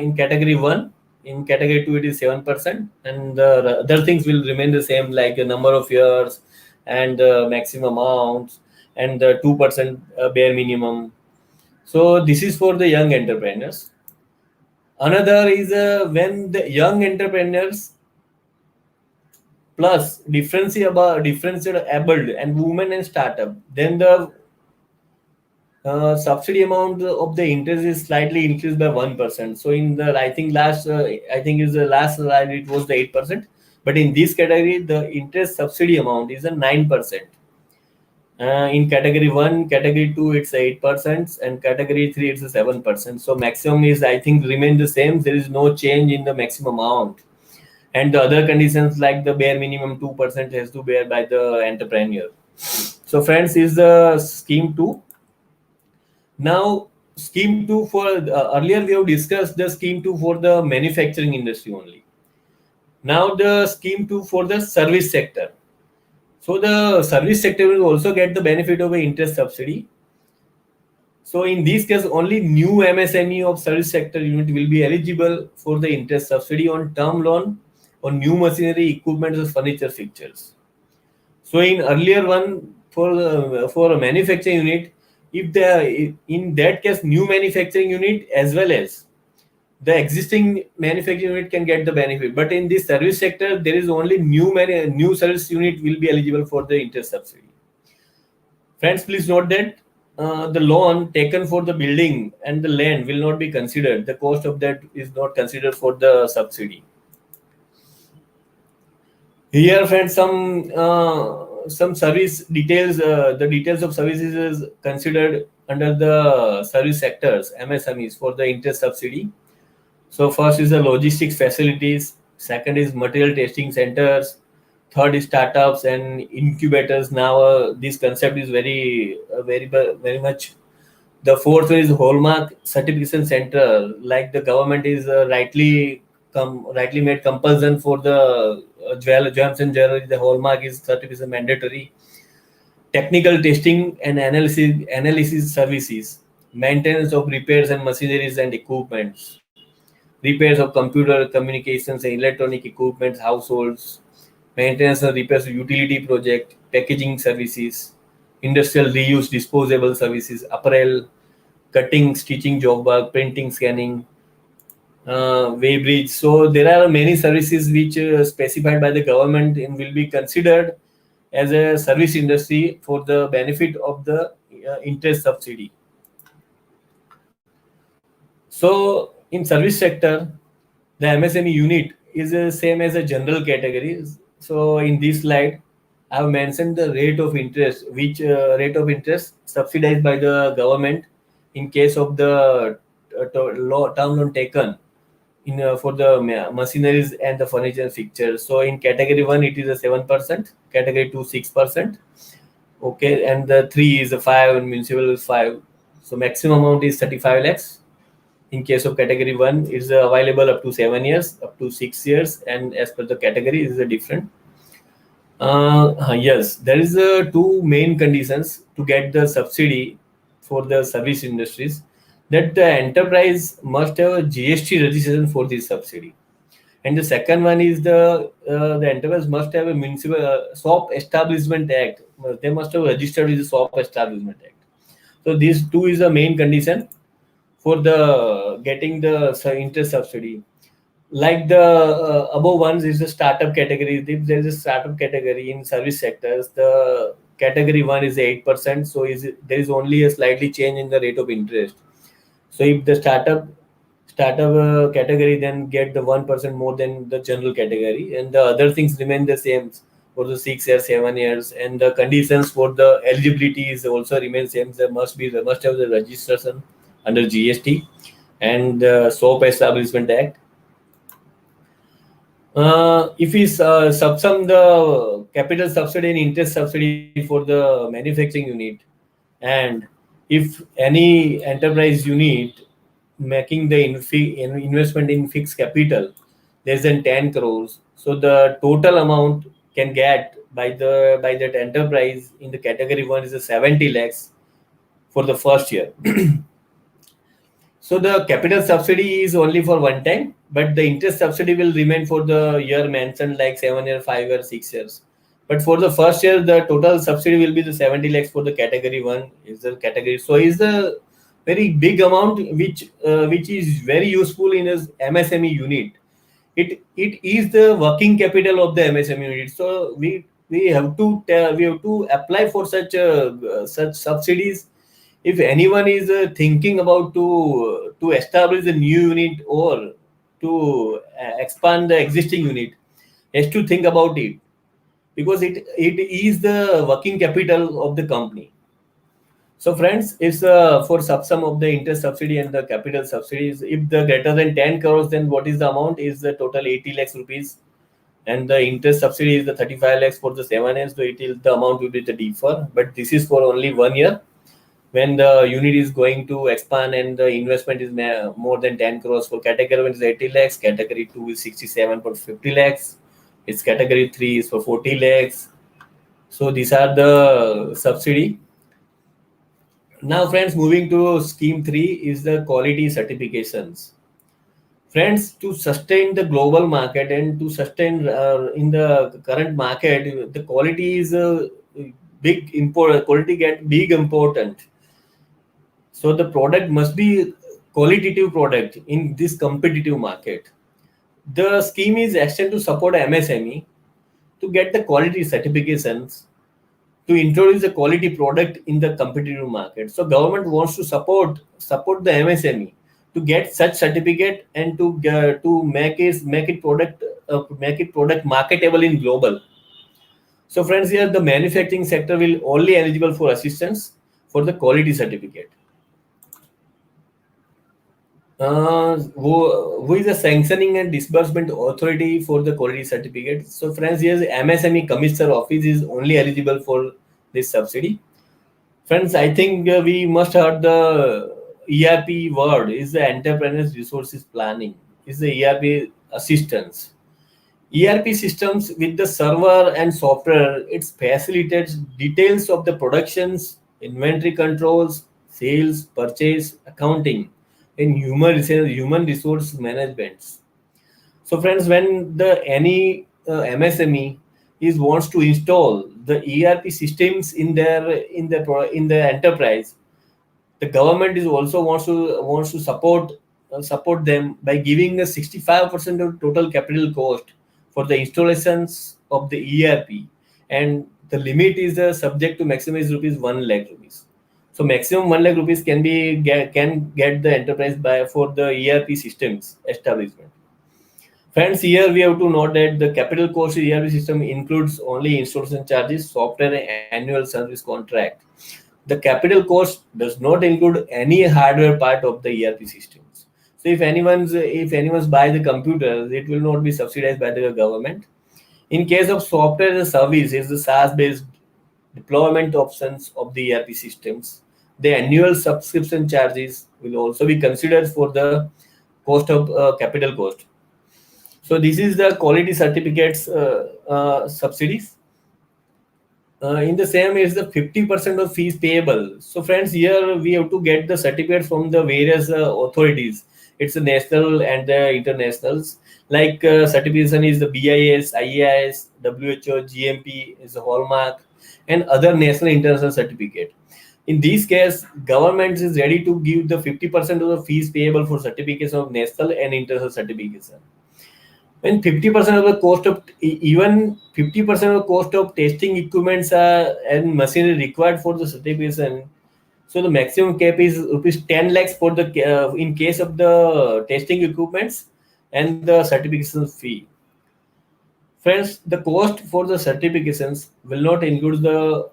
in category 1. In category 2, it is 7%, and the other things will remain the same, like the number of years and the maximum amounts and the 2% bare minimum. So this is for the young entrepreneurs. Another is when the young entrepreneurs plus differentiated able and women and startup, then the subsidy amount of the interest is slightly increased by 1%. So in the I think is the last slide, it was the 8%, but in this category the interest subsidy amount is a 9%. In category 1, category 2 it's 8%, and category 3 it's a 7%. So maximum is, I think, remain the same. There is no change in the maximum amount, and the other conditions like the bare minimum 2% has to bear by the entrepreneur. So friends, is the scheme 2. Now scheme 2 for earlier we have discussed the scheme 2 for the manufacturing industry only. Now the scheme 2 for the service sector. So the service sector will also get the benefit of an interest subsidy. So in this case, only new MSME of service sector unit will be eligible for the interest subsidy on term loan on new machinery, equipment, or furniture fixtures. So in earlier one for a manufacturing unit, if in that case new manufacturing unit as well as the existing manufacturing unit can get the benefit. But in this service sector, there is only new service unit will be eligible for the interest subsidy. Friends, please note that the loan taken for the building and the land will not be considered. The cost of that is not considered for the subsidy. Here, friends, some service details. The details of services is considered under the service sectors MSMEs for the interest subsidy. So first is the logistics facilities. Second is material testing centers. Third is startups and incubators. Now this concept is very much. The fourth is hallmark certification center. Like the government is rightly made compulsion for the gems and jewelry. The hallmark is certification mandatory. Technical testing and analysis services. Maintenance of repairs and machineries and equipments. Repairs of computer communications and electronic equipment, households, maintenance and repairs of utility project, packaging services, industrial reuse disposable services, apparel, cutting, stitching job work, printing, scanning, weighbridge. So there are many services which specified by the government and will be considered as a service industry for the benefit of the interest subsidy. So in service sector, the MSME unit is the same as a general category. So in this slide, I have mentioned the rate of interest, which rate of interest subsidized by the government in case of the term loan taken in for the machineries and the furniture fixtures. So in category 1, it is a 7%, category 2, 6%. Okay, and the 3 is a 5, and municipal is 5. So maximum amount is 35 lakhs. In case of category 1, it's available up to 7 years, up to 6 years, and as per the category is different. Yes, there is two main conditions to get the subsidy for the service industries. That the enterprise must have a GST registration for this subsidy, and the second one is the enterprise must have a municipal shop establishment act. They must have registered with the shop establishment act. So these two is the main condition for the getting the interest subsidy. Like the above ones is the startup category. If there is a startup category in service sectors, the category 1 is 8%. So there is only a slightly change in the rate of interest. So if the startup category then get the 1% more than the general category, and the other things remain the same for the 6 years, 7 years, and the conditions for the eligibility is also remain same. They must have the registration under GST and the SOAP Establishment Act. If we subsum the capital subsidy and interest subsidy for the manufacturing unit, and if any enterprise unit making the investment in fixed capital less than 10 crores, so the total amount can get by that enterprise in the category 1 is a 70 lakhs for the first year. So the capital subsidy is only for one time, but the interest subsidy will remain for the year mentioned, like 7 years, 5 years, 6 years. But for the first year, the total subsidy will be the 70 lakhs for the category 1 is the category. So is a very big amount which is very useful in a MSME unit. It is the working capital of the MSME unit. So we have to apply for such subsidies. If anyone is thinking about to establish a new unit or to expand the existing unit, has to think about it, because it is the working capital of the company. So friends, it's for subsum of the interest subsidy and the capital subsidies. If the greater than 10 crores, then what is the amount is the total 80 lakhs rupees and the interest subsidy is the 35 lakhs for the 7 years, so the amount will be the defer, but this is for only 1 year. When the unit is going to expand and the investment is more than 10 crores, for category 1 is 80 lakhs, category 2 is 67 for 50 lakhs, its category 3 is for 40 lakhs. So these are the subsidy. Now friends, moving to scheme 3 is the quality certifications. Friends, to sustain the global market and to sustain in the current market, the quality is big important. Quality get big important. So the product must be qualitative product in this competitive market. The scheme is extended to support MSME to get the quality certifications to introduce a quality product in the competitive market. So government wants to support the MSME to get such certificate and to make it product marketable in global. So friends, here the manufacturing sector will only eligible for assistance for the quality certificate. Who is the sanctioning and disbursement authority for the quality certificate? So friends, here MSME Commissioner Office is only eligible for this subsidy. Friends, I think we must have the ERP word is the Enterprise Resources Planning, is the ERP assistance. ERP systems with the server and software, it facilitates details of the productions, inventory controls, sales, purchase, accounting, and human resource management. So friends, when any MSME wants to install the ERP systems in the enterprise, the government is also wants to support them by giving a 65% of total capital cost for the installations of the ERP, and the limit is subject to maximum is rupees 1 lakh rupees. So maximum 1 lakh rupees can get the enterprise by for the ERP systems establishment. Friends, here we have to note that the capital cost of ERP system includes only installation charges, software, and annual service contract. The capital cost does not include any hardware part of the ERP systems. So if anyone's buy the computers, it will not be subsidized by the government. In case of software as a service, is the SaaS-based deployment options of the ERP systems. The annual subscription charges will also be considered for the cost of capital cost. So this is the quality certificates subsidies. In the same is the 50% of fees payable. So friends, here we have to get the certificate from the various authorities. It's the national and the internationals. Like certification is the BIS, IAS, WHO, GMP is the hallmark, and other national international certificate. In this case, government is ready to give the 50% of the fees payable for certification of national and international certification. When 50% of the cost of even 50% of the cost of testing equipments and machinery required for the certification. So the maximum cap is rupees 10 lakhs for the in case of the testing equipments and the certification fee. Friends, the cost for the certifications will not include the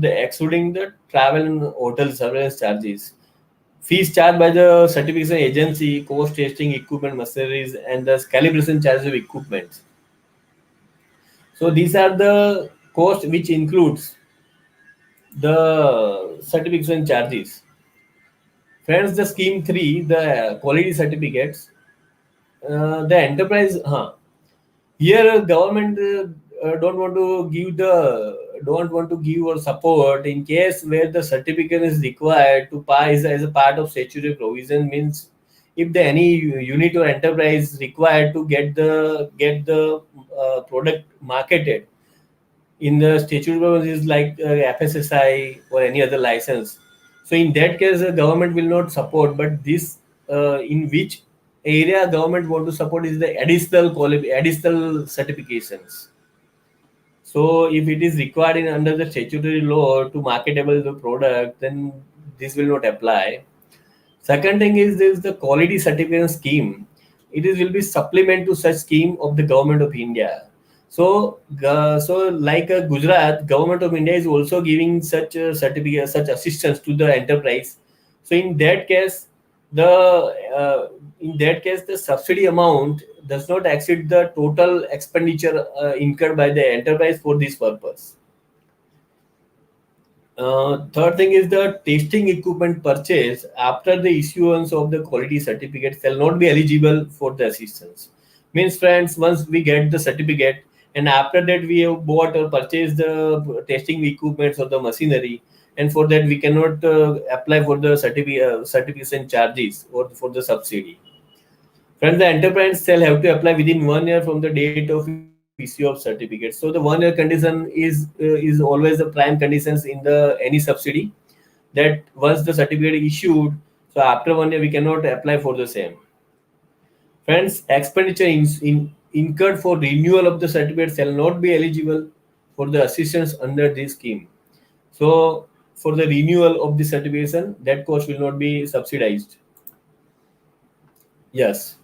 excluding the travel and hotel surveillance charges. Fees charged by the certification agency, cost testing equipment, machineries, and the calibration charges of equipment. So these are the cost which includes the certification charges. Friends, the scheme 3, the quality certificates, the enterprise, here government don't want to give or support in case where the certificate is required to pass as a part of statutory provision. Means if any unit or enterprise required to get the product marketed in the statutory provisions like FSSI or any other license. So in that case, the government will not support. But this in which area government want to support is the additional certifications. So if it is required under the statutory law to marketable the product, then this will not apply. Second thing is this the quality certification scheme. Will be supplement to such scheme of the government of India. So like Gujarat, government of India is also giving such certificate, such assistance to the enterprise. So in that case, In that case, the subsidy amount does not exceed the total expenditure incurred by the enterprise for this purpose. Third thing is the testing equipment purchase after the issuance of the quality certificate shall not be eligible for the assistance. Means, friends, once we get the certificate and after that we have bought or purchased the testing equipments or the machinery, and for that we cannot apply for the certification charges or for the subsidy. Friends, the enterprise shall have to apply within 1 year from the date of issue of certificate. So the 1 year condition is always the prime conditions in the any subsidy. That once the certificate is issued, so after 1 year we cannot apply for the same. Friends, expenditure incurred for renewal of the certificate shall not be eligible for the assistance under this scheme. So for the renewal of the certification, that cost will not be subsidized. Yes,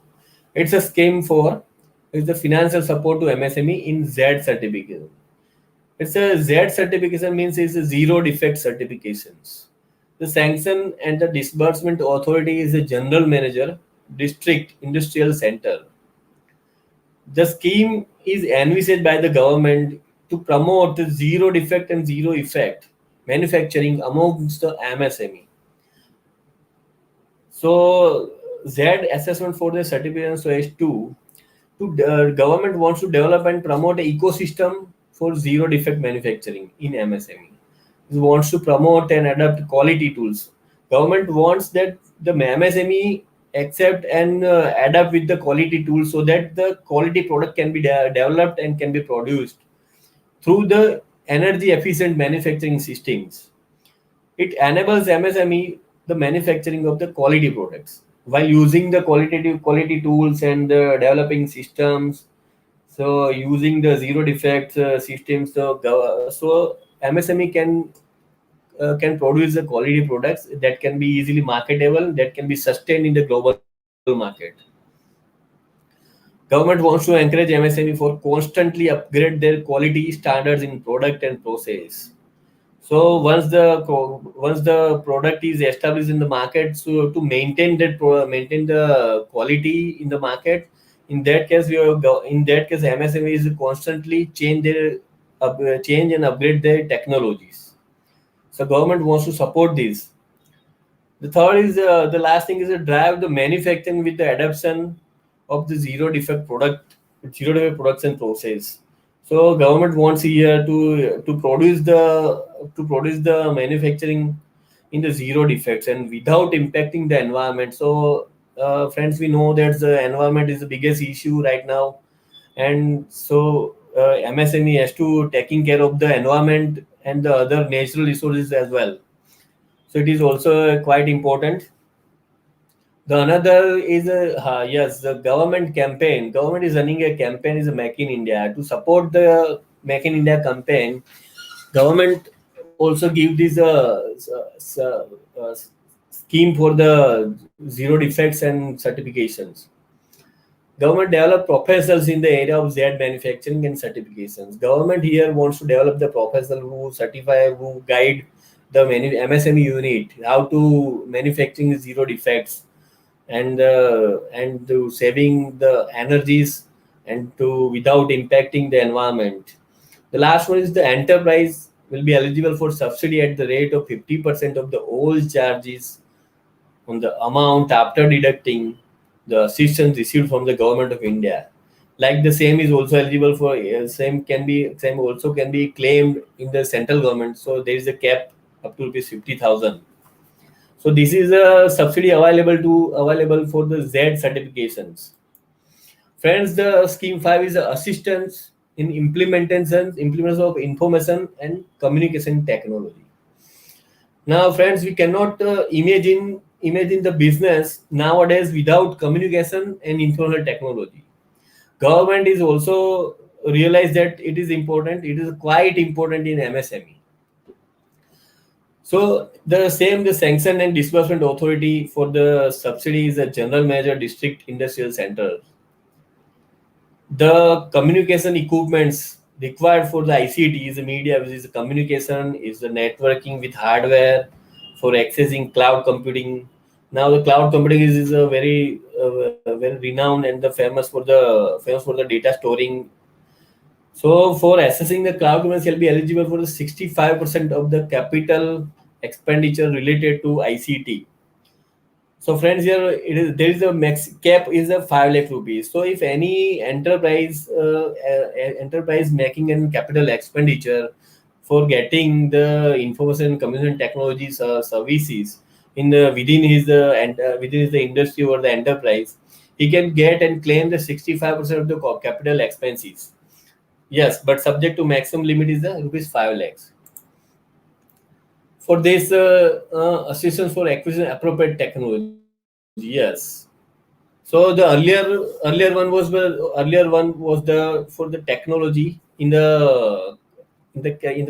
it's a scheme for it's the financial support to MSME in Z certification. It's a Z certification means it's a zero defect certifications. The sanction and the disbursement authority is a general manager, district, industrial center. The scheme is envisaged by the government to promote the zero defect and zero effect manufacturing amongst the MSME. So Z assessment for the certification so as to government wants to develop and promote an ecosystem for zero defect manufacturing in MSME. It wants to promote and adapt quality tools. Government wants that the MSME accept and adapt with the quality tools so that the quality product can be developed and can be produced through the energy efficient manufacturing systems. It enables MSME the manufacturing of the quality products while using the quality tools and developing systems. So using the zero defect systems, so MSME can produce the quality products that can be easily marketable, that can be sustained in the global market. Government wants to encourage MSME for constantly upgrade their quality standards in product and process. So once the product is established in the market, so to maintain maintain the quality in the market, in that case MSME is constantly change and upgrade their technologies. So government wants to support this. The third is the last thing is to drive the manufacturing with the adoption of the zero defect production process. So government wants here to produce the manufacturing in the zero defects and without impacting the environment. So friends, we know that the environment is the biggest issue right now, and so MSME has to taking care of the environment and the other natural resources as well. So it is also quite important. The another is yes, the government campaign. Government is running a campaign is a Make in India. To support the Make in India campaign, government also give this scheme for the zero defects and certifications. Government develop professionals in the area of Z manufacturing and certifications. Government here wants to develop the professional who certify, who guide the MSME unit how to manufacturing zero defects and to saving the energies and to without impacting the environment. The last one is the enterprise will be eligible for subsidy at the rate of 50% of the all charges on the amount after deducting the assistance received from the government of India. Like the same is also eligible for same also can be claimed in the central government. So there is a cap up to rupees 50,000. So this is a subsidy available for the Z certifications. Friends, the scheme 5 is assistance in implementation of information and communication technology. Now, friends, we cannot imagine the business nowadays without communication and information technology. Government is also realized that it is important. It is quite important in MSME. So the sanction and disbursement authority for the subsidy is a general manager, district industrial center. The communication equipments required for the ICT is the media, which is the communication, is the networking with hardware for accessing cloud computing, Now the cloud computing is a very renowned and famous for the data storing. So for assessing the cloud computing shall be eligible for the 65% of the capital expenditure related to ICT. So friends, here there is a max cap is a 5 lakh rupees. So if any enterprise making an capital expenditure for getting the information and communication technologies services in the within his the industry or the enterprise, he can get and claim the 65% of the capital expenses. Yes, but subject to maximum limit is the rupees 5 lakhs. For this assistance for acquisition appropriate technology, yes. So the earlier one was the for the technology in the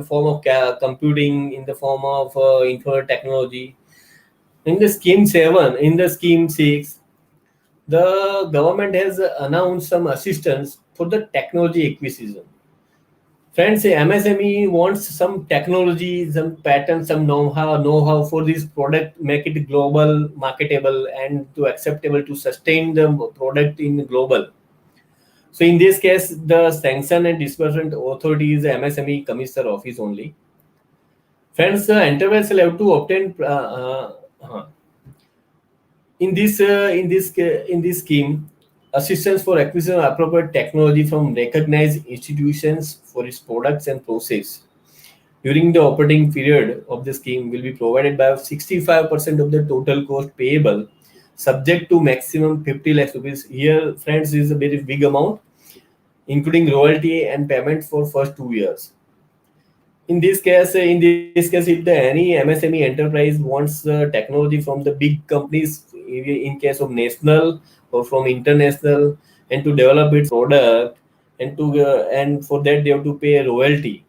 form of computing, in the form of info technology. In the scheme 7, in the scheme 6, the government has announced some assistance for the technology acquisition. Friends, MSME wants some technology, some pattern, some know-how for this product, make it global, marketable, and to acceptable to sustain the product in global. So in this case, the sanction and disbursement authority is the MSME Commissioner Office only. Friends, enterprise will have to obtain in this scheme assistance for acquisition of appropriate technology from recognized institutions for its products and process during the operating period of the scheme will be provided by 65% of the total cost payable, subject to maximum 50 lakhs rupees. Here, friends, is a very big amount, including royalty and payment for first 2 years. In this case, if the any MSME enterprise wants technology from the big companies, in case of national or from international, and to develop its product, and for that they have to pay a royalty.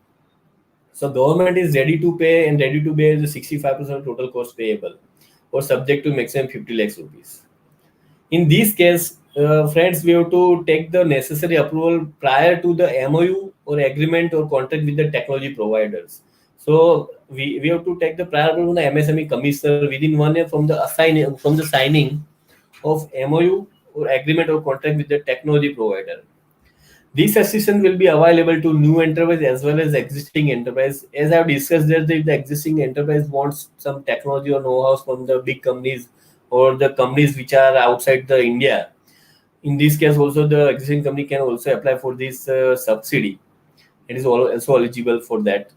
So government is ready to bear the 65% of total cost payable, or subject to maximum 50 lakhs rupees. In this case, friends, we have to take the necessary approval prior to the MOU or agreement or contract with the technology providers. So we have to take the prior approval from the MSME commissioner within 1 year from the signing of MOU or agreement or contract with the technology provider. This assistance will be available to new enterprise as well as existing enterprise. As I've discussed, that if the existing enterprise wants some technology or know-how from the big companies or the companies which are outside the India, in this case also the existing company can also apply for this subsidy. It is also eligible for that.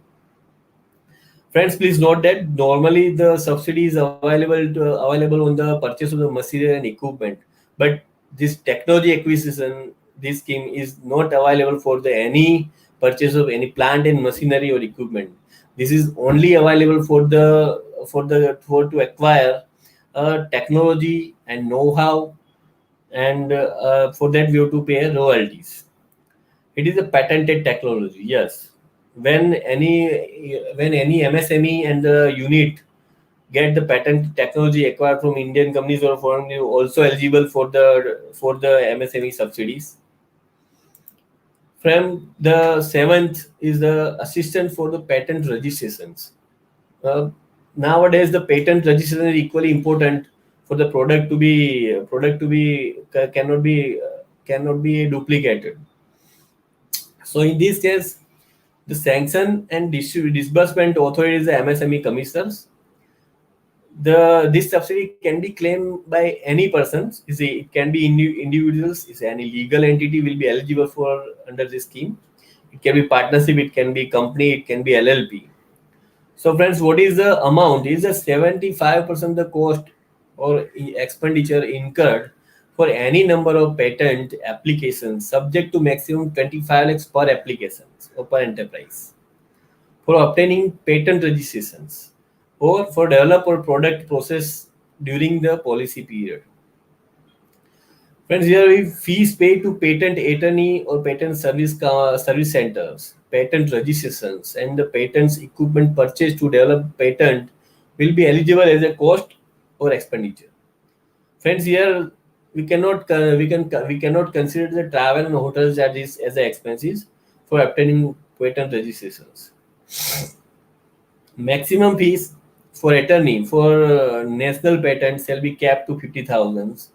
Friends, please note that normally the subsidy is available on the purchase of the material and equipment, but this technology acquisition, this scheme is not available for the any purchase of any plant and machinery or equipment. This is only available for to acquire technology and know-how, and for that we have to pay royalties. It is a patented technology. Yes, when any MSME and the unit get the patent technology acquired from Indian companies or foreign, also eligible for the MSME subsidies. From the seventh is the assistant for the patent registrations. Uh, Nowadays, the patent registration is equally important for the product to be cannot be duplicated. So in this case, the sanction and disbursement authority is the MSME commissioners. This subsidy can be claimed by any persons. It can be individuals. Is any legal entity will be eligible for under this scheme. It can be partnership. It can be company. It can be LLP. So friends, what is the amount? Is the 75% the cost or expenditure incurred for any number of patent applications, subject to maximum 25 lakhs per applications or per enterprise, for obtaining patent registrations, or for develop or product process during the policy period. Friends, here we fees paid to patent attorney or patent service centers, patent registrations, and the patents equipment purchased to develop patent will be eligible as a cost or expenditure. Friends, here we cannot consider the travel and hotel charges as the expenses for obtaining patent registrations. Maximum fees for attorney for national patent shall be capped to 50,000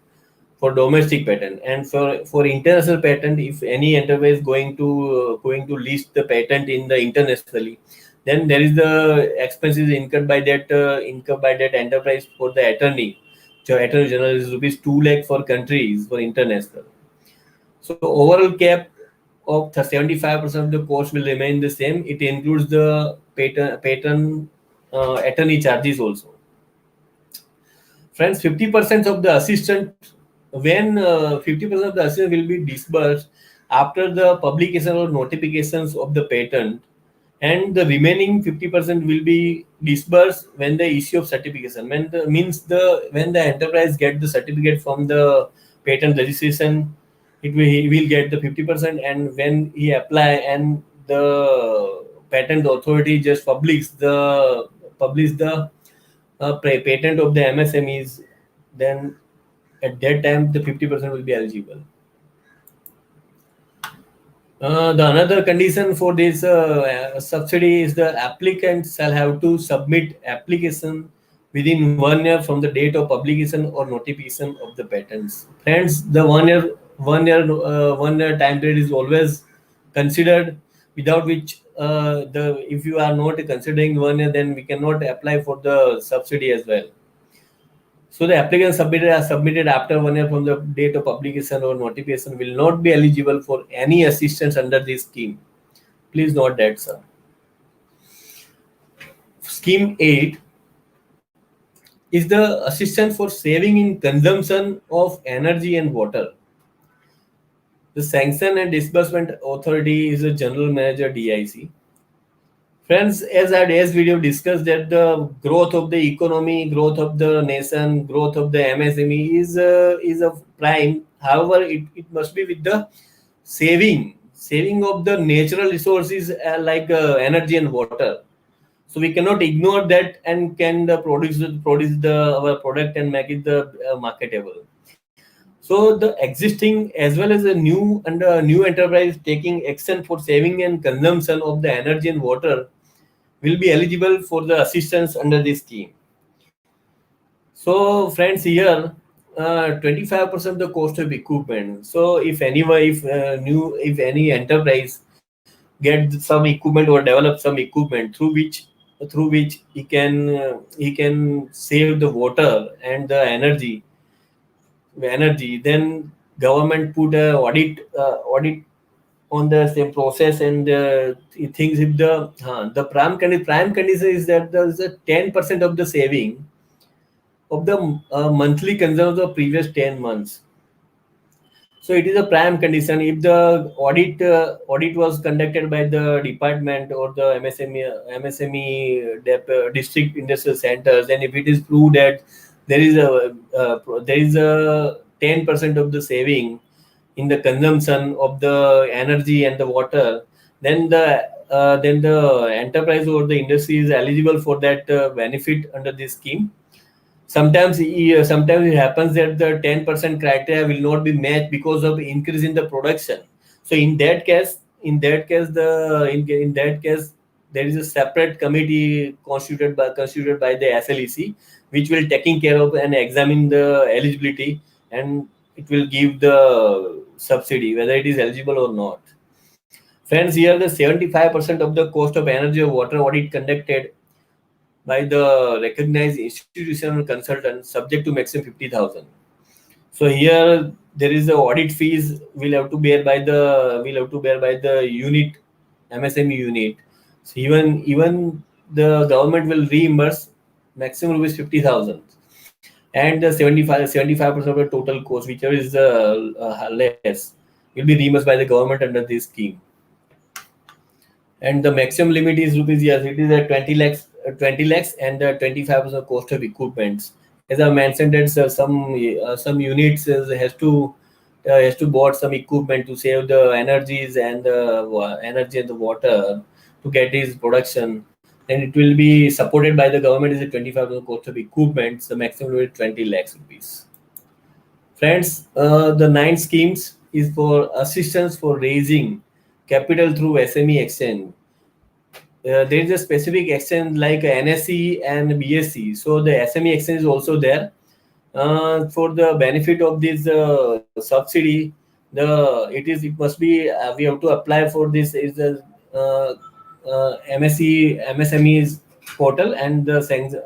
for domestic patent, and for international patent, if any enterprise going to list the patent in the internationally, then there is the expenses incurred by that enterprise for the attorney. So attorney general is rupees 2 lakh for countries for international. So overall cap of 75% of the cost will remain the same. It includes the patent attorney charges also. Friends, 50% of the assistant, when 50% of the assistant will be disbursed after the publication or notifications of the patent, and the remaining 50% will be disbursed when the issue of certification, when the enterprise get the certificate from the patent registration, he will get the 50%, and when he apply and the patent authority just publish the patent of the MSMEs, then at that time the 50% will be eligible. The another condition for this subsidy is the applicant shall have to submit application within 1 year from the date of publication or notification of the patents. Friends, the 1 year time period is always considered, without which if you are not considering 1 year, then we cannot apply for the subsidy as well. So the applicant submitted after 1 year from the date of publication or notification will not be eligible for any assistance under this scheme. Please note that, sir. Scheme 8 is the assistance for saving in consumption of energy and water. The sanction and disbursement authority is the general manager, DIC. Friends, as our day's video discussed, that the growth of the economy, growth of the nation, growth of the MSME is a prime. However, it must be with the saving of the natural resources like energy and water. So we cannot ignore that and can produce our product and make it marketable. So the existing as well as the new enterprise taking action for saving and consumption of the energy and water will be eligible for the assistance under this scheme. So friends, here 25% of the cost of equipment. So if any enterprise get some equipment or develop some equipment through which he can save the water and the energy, then government put a audit on the same process, and it thinks if the prime condition is that there is a 10% of the saving of the monthly consumption of the previous 10 months. So it is a prime condition. If the audit was conducted by the department or the MSME district industrial centers, and if it is proved that there is a 10% of the saving in the consumption of the energy and the water, then the enterprise or the industry is eligible for that benefit under this scheme. Sometimes it happens that the 10% criteria will not be met because of increase in the production. So in that case there is a separate committee constituted by the SLEC, which will taking care of and examine the eligibility, and it will give the subsidy whether it is eligible or not. Friends, here the 75% of the cost of energy or water audit conducted by the recognized institutional consultant subject to maximum 50,000. So here there is the audit fees will have to bear by the unit, MSME unit. So even the government will reimburse maximum rupees 50,000, and the 75% of the total cost, whichever is less, will be reimbursed by the government under this scheme. And the maximum limit is rupees, yes, it is at 20 lakhs and 25% cost of equipments. As I mentioned, that some units has to bought some equipment to save the energies and the energy and the water to get his production. Then it will be supported by the government is a 25% cost of equipment. The maximum will be 20 lakhs rupees. Friends, the 9 schemes is for assistance for raising capital through SME exchange. there is a specific exchange like NSE and BSE. So the SME exchange is also there. For the benefit of this subsidy, it must be we have to apply for this is the MSME's portal, and the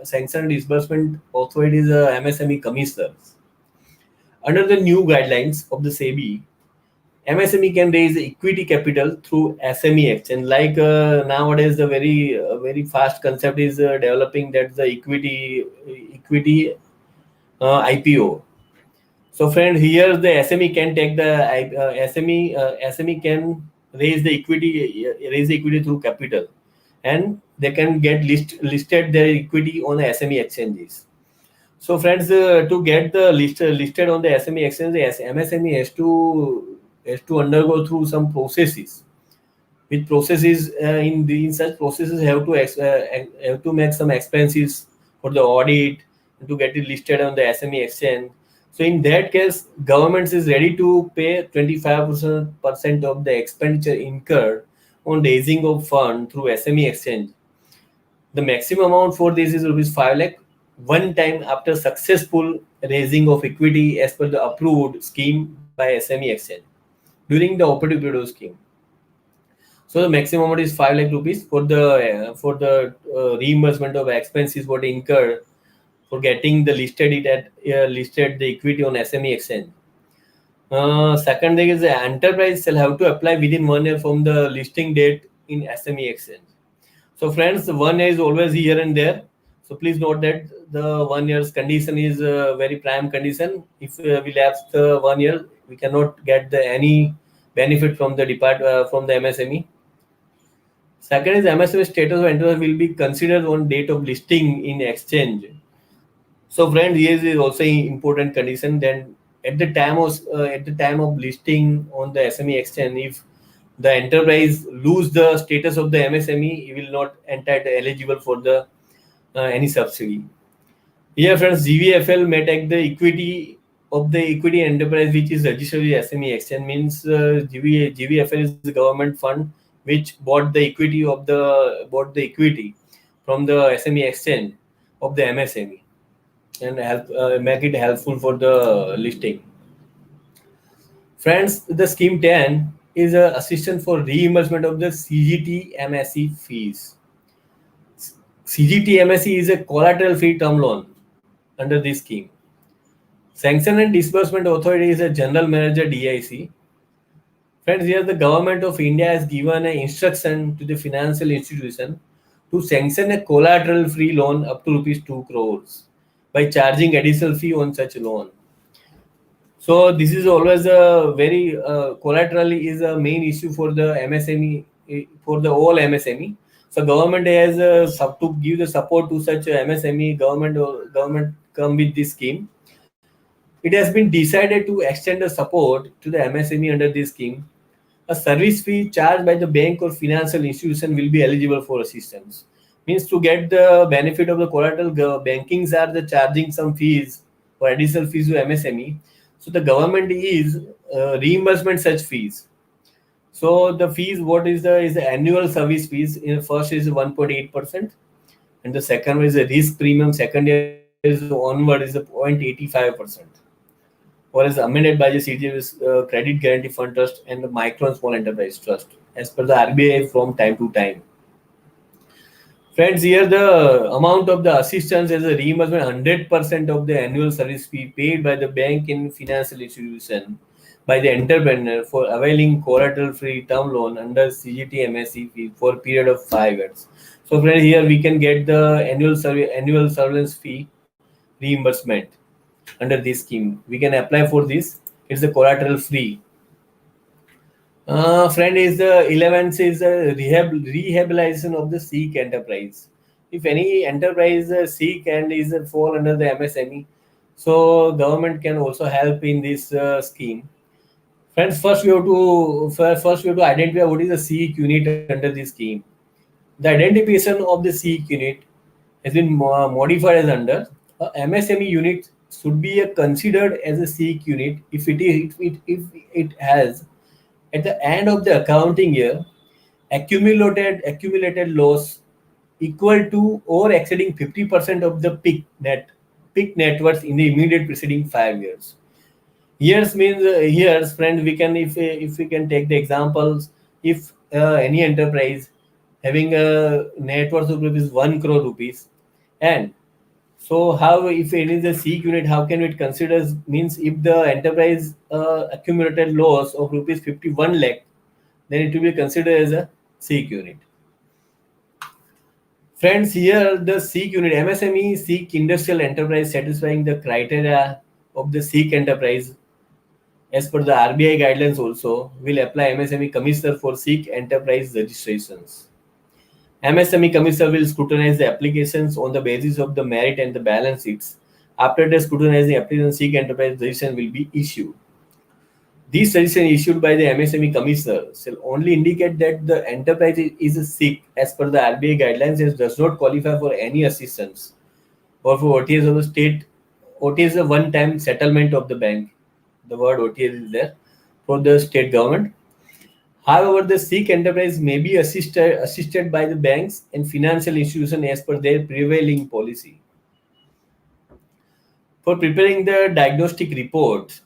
sanction disbursement authority is MSME commissioners. Under the new guidelines of the SEBI, MSME can raise equity capital through SME exchange. Like nowadays, the very fast concept is developing, that the equity IPO. So, friend, here the SME can take the SME can raise the equity through capital, and they can get listed their equity on the SME exchanges. So, friends, to get the listed on the SME exchange, the MSME has to undergo through some processes. Which processes in such processes have to make some expenses for the audit to get it listed on the SME exchange. So in that case, government is ready to pay 25% of the expenditure incurred on raising of fund through SME exchange. The maximum amount for this is rupees 5 lakh one time after successful raising of equity as per the approved scheme by SME exchange during the operative period of scheme. So the maximum amount is 5 lakh rupees for the reimbursement of expenses what incurred for getting the listed the equity on SME exchange. Second thing is the enterprise shall have to apply within 1 year from the listing date in SME exchange. So friends, 1 year is always here and there. So please note that the 1 year's condition is a very prime condition. If we lapse the 1 year, we cannot get any benefit from the from the MSME. Second is MSME status of enterprise will be considered on date of listing in exchange. So, friends, here is also an important condition. Then, at the time of listing on the SME exchange, if the enterprise lose the status of the MSME, it will not entitled eligible for the any subsidy. Here, friends, GVFL may take the equity of the equity enterprise which is registered with SME exchange. Means GVFL is the government fund which bought the equity from the SME exchange of the MSME, and make it helpful for the listing. Friends, the scheme 10 is a assistance for reimbursement of the CGT MSE fees. CGT MSE is a collateral free term loan under this scheme. Sanction and Disbursement Authority is a general manager DIC. Friends, here the government of India has given an instruction to the financial institution to sanction a collateral free loan up to rupees 2 crores by charging additional fee on such loan. So this is always a very collateral is a main issue for the MSME, for the whole MSME. So government has to give the support to such MSME. Government come with this scheme. It has been decided to extend the support to the MSME under this scheme. A service fee charged by the bank or financial institution will be eligible for assistance. Means to get the benefit of the collateral, bankings are the charging some fees or additional fees to MSME. So the government is reimbursement such fees. So the fees, what is the annual service fees? In first is 1.8%, and the second one is a risk premium. Second year is onward is a 0.85%. Or is amended by the CGS Credit Guarantee Fund Trust and the Micro and Small Enterprise Trust as per the RBI from time to time. Friends, here the amount of the assistance is a reimbursement 100% of the annual service fee paid by the bank in financial institution by the entrepreneur for availing collateral-free term loan under CGT MSE fee for a period of 5 years. So, friends, here we can get the annual surveillance fee reimbursement under this scheme. We can apply for this. It's a collateral-free. Friend, is the 11th is a rehabilitation of the Sikh enterprise. If any enterprise Sikh and is fall under the MSME, so government can also help in this scheme. Friends, first we have to identify what is the Sikh unit under this scheme. The identification of the Sikh unit has been modified as under MSME unit should be considered as a Sikh unit if it has at the end of the accounting year accumulated loss equal to or exceeding 50% of the peak net worth in the immediate preceding 5 years. Years means years, friends. We can, if we can take the examples, if any enterprise having a net worth of rupees 1 crore rupees, and so how, if it is a SEEK unit, how can it consider, means if the enterprise accumulated loss of rupees 51 lakh, then it will be considered as a SEEK unit. Friends, here the SEEK unit, MSME SEEK industrial enterprise satisfying the criteria of the SEEK enterprise as per the RBI guidelines also will apply MSME commissioner for SEEK enterprise registrations. MSME commissioner will scrutinize the applications on the basis of the merit and the balance sheets. After the scrutinizing application, SEEK enterprise registration will be issued. These registration issued by the MSME commissioner shall only indicate that the enterprise is a SEEK as per the RBI guidelines and does not qualify for any assistance or for OTS of the state. OTS is a one-time settlement of the bank. The word OTS is there for the state government. However, the SEEK enterprise may be assisted by the banks and financial institutions as per their prevailing policy. For preparing the diagnostic report,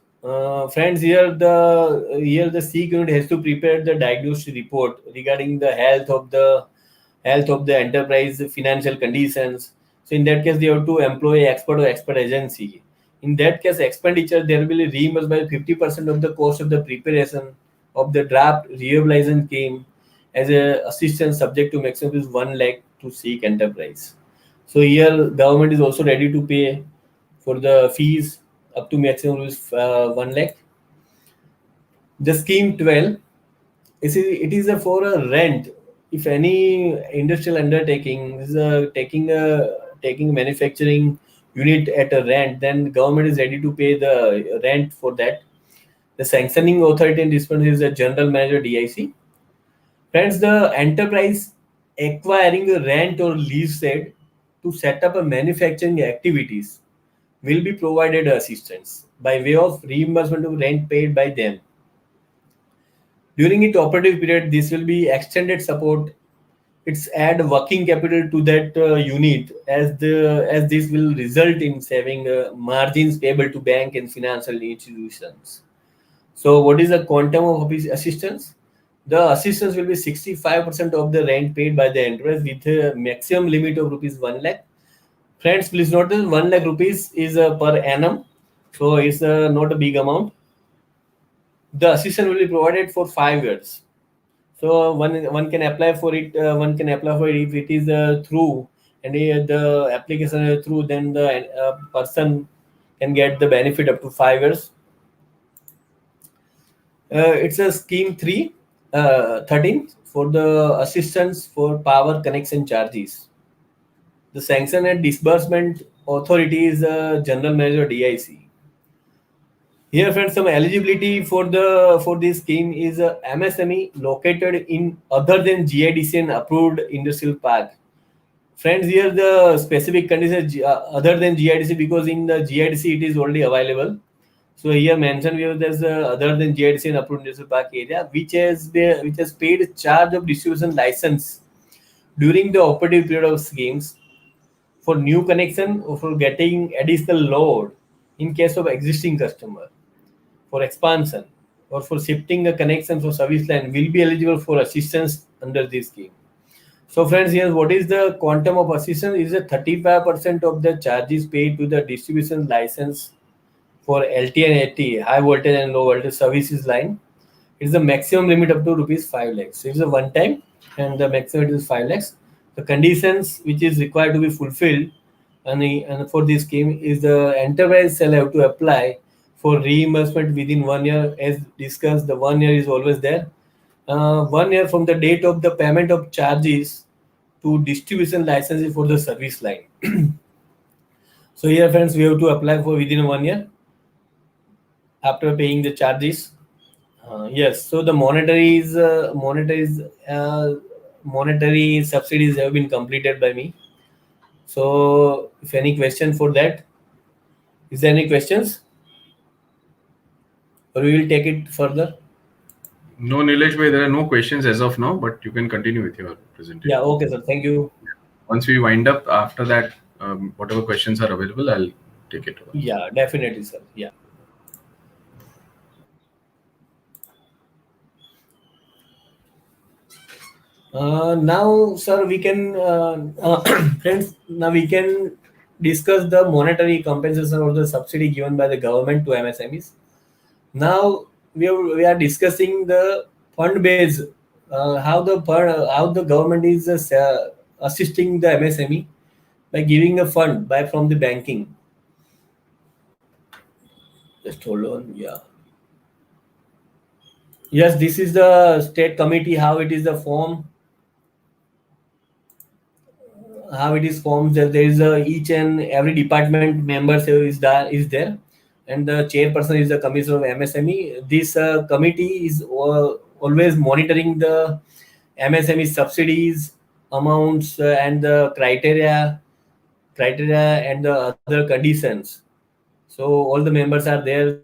friends, here the SEEK unit has to prepare the diagnostic report regarding the health of the enterprise financial conditions. So in that case, they have to employ expert or expert agency. In that case, expenditure there will be reimbursed by 50% of the cost of the preparation of the draft rehabilitation scheme as a assistance subject to maximum is 1 lakh to SEEK enterprise. So here government is also ready to pay for the fees up to maximum is 1 lakh. The scheme 12, it is for a rent. If any industrial undertaking is taking a manufacturing unit at a rent, then government is ready to pay the rent for that. The sanctioning authority in response is the general manager DIC. Friends, the enterprise acquiring a rent or lease set to set up a manufacturing activities will be provided assistance by way of reimbursement of rent paid by them. During its operative period, this will be extended support. It's add working capital to that unit as this will result in saving margins payable to bank and financial institutions. So what is the quantum of assistance? The assistance will be 65% of the rent paid by the enterprise with a maximum limit of rupees 1 lakh. Friends, please notice 1 lakh rupees is per annum. So it's not a big amount. The assistance will be provided for 5 years. So one can apply for it. One can apply for it if it is through, and the application is through, then the person can get the benefit up to 5 years. It's a scheme 13 for the assistance for power connection charges. The sanction and disbursement authority is general manager DIC. Here, friends, some eligibility for this scheme is MSME located in other than GIDC and approved industrial park. Friends, here the specific condition other than GIDC, because in the GIDC it is already available. So here mentioned we have there's other than GIDC and approved industrial park area which has paid charge of distribution license during the operative period of schemes for new connection or for getting additional load in case of existing customer, for expansion or for shifting a connection for service line will be eligible for assistance under this scheme. So friends, here what is the quantum of assistance is a 35% of the charges paid to the distribution license for LT and AT, high voltage and low voltage services line. It's the maximum limit up to rupees 5 lakhs. So it's a one time and the maximum is 5 lakhs. The conditions which is required to be fulfilled and for this scheme is the enterprise shall have to apply for reimbursement within 1 year. As discussed, the 1 year is always there. 1 year from the date of the payment of charges to distribution licenses for the service line. So here, friends, we have to apply for within 1 year after paying the charges. Yes, so the monetary subsidies have been completed by me. So if any question for that, is there any questions? Or we will take it further? No, Nilesh bhai, there are no questions as of now, but you can continue with your presentation. Yeah, okay, sir. Thank you. Once we wind up, after that, whatever questions are available, I'll take it over. Yeah, definitely, sir. Yeah. Now, sir, we can, friends, now we can discuss the monetary compensation or the subsidy given by the government to MSMEs. Now we are discussing the fund base, how the government is assisting the MSME by giving a fund by from the banking. Just hold on. Yeah. Yes, this is the state committee. How it is the form. How it is formed. There is each and every department members is there, and the chairperson is the commissioner of MSME. This committee is always monitoring the MSME subsidies, amounts, and the criteria and the other conditions. So all the members are there.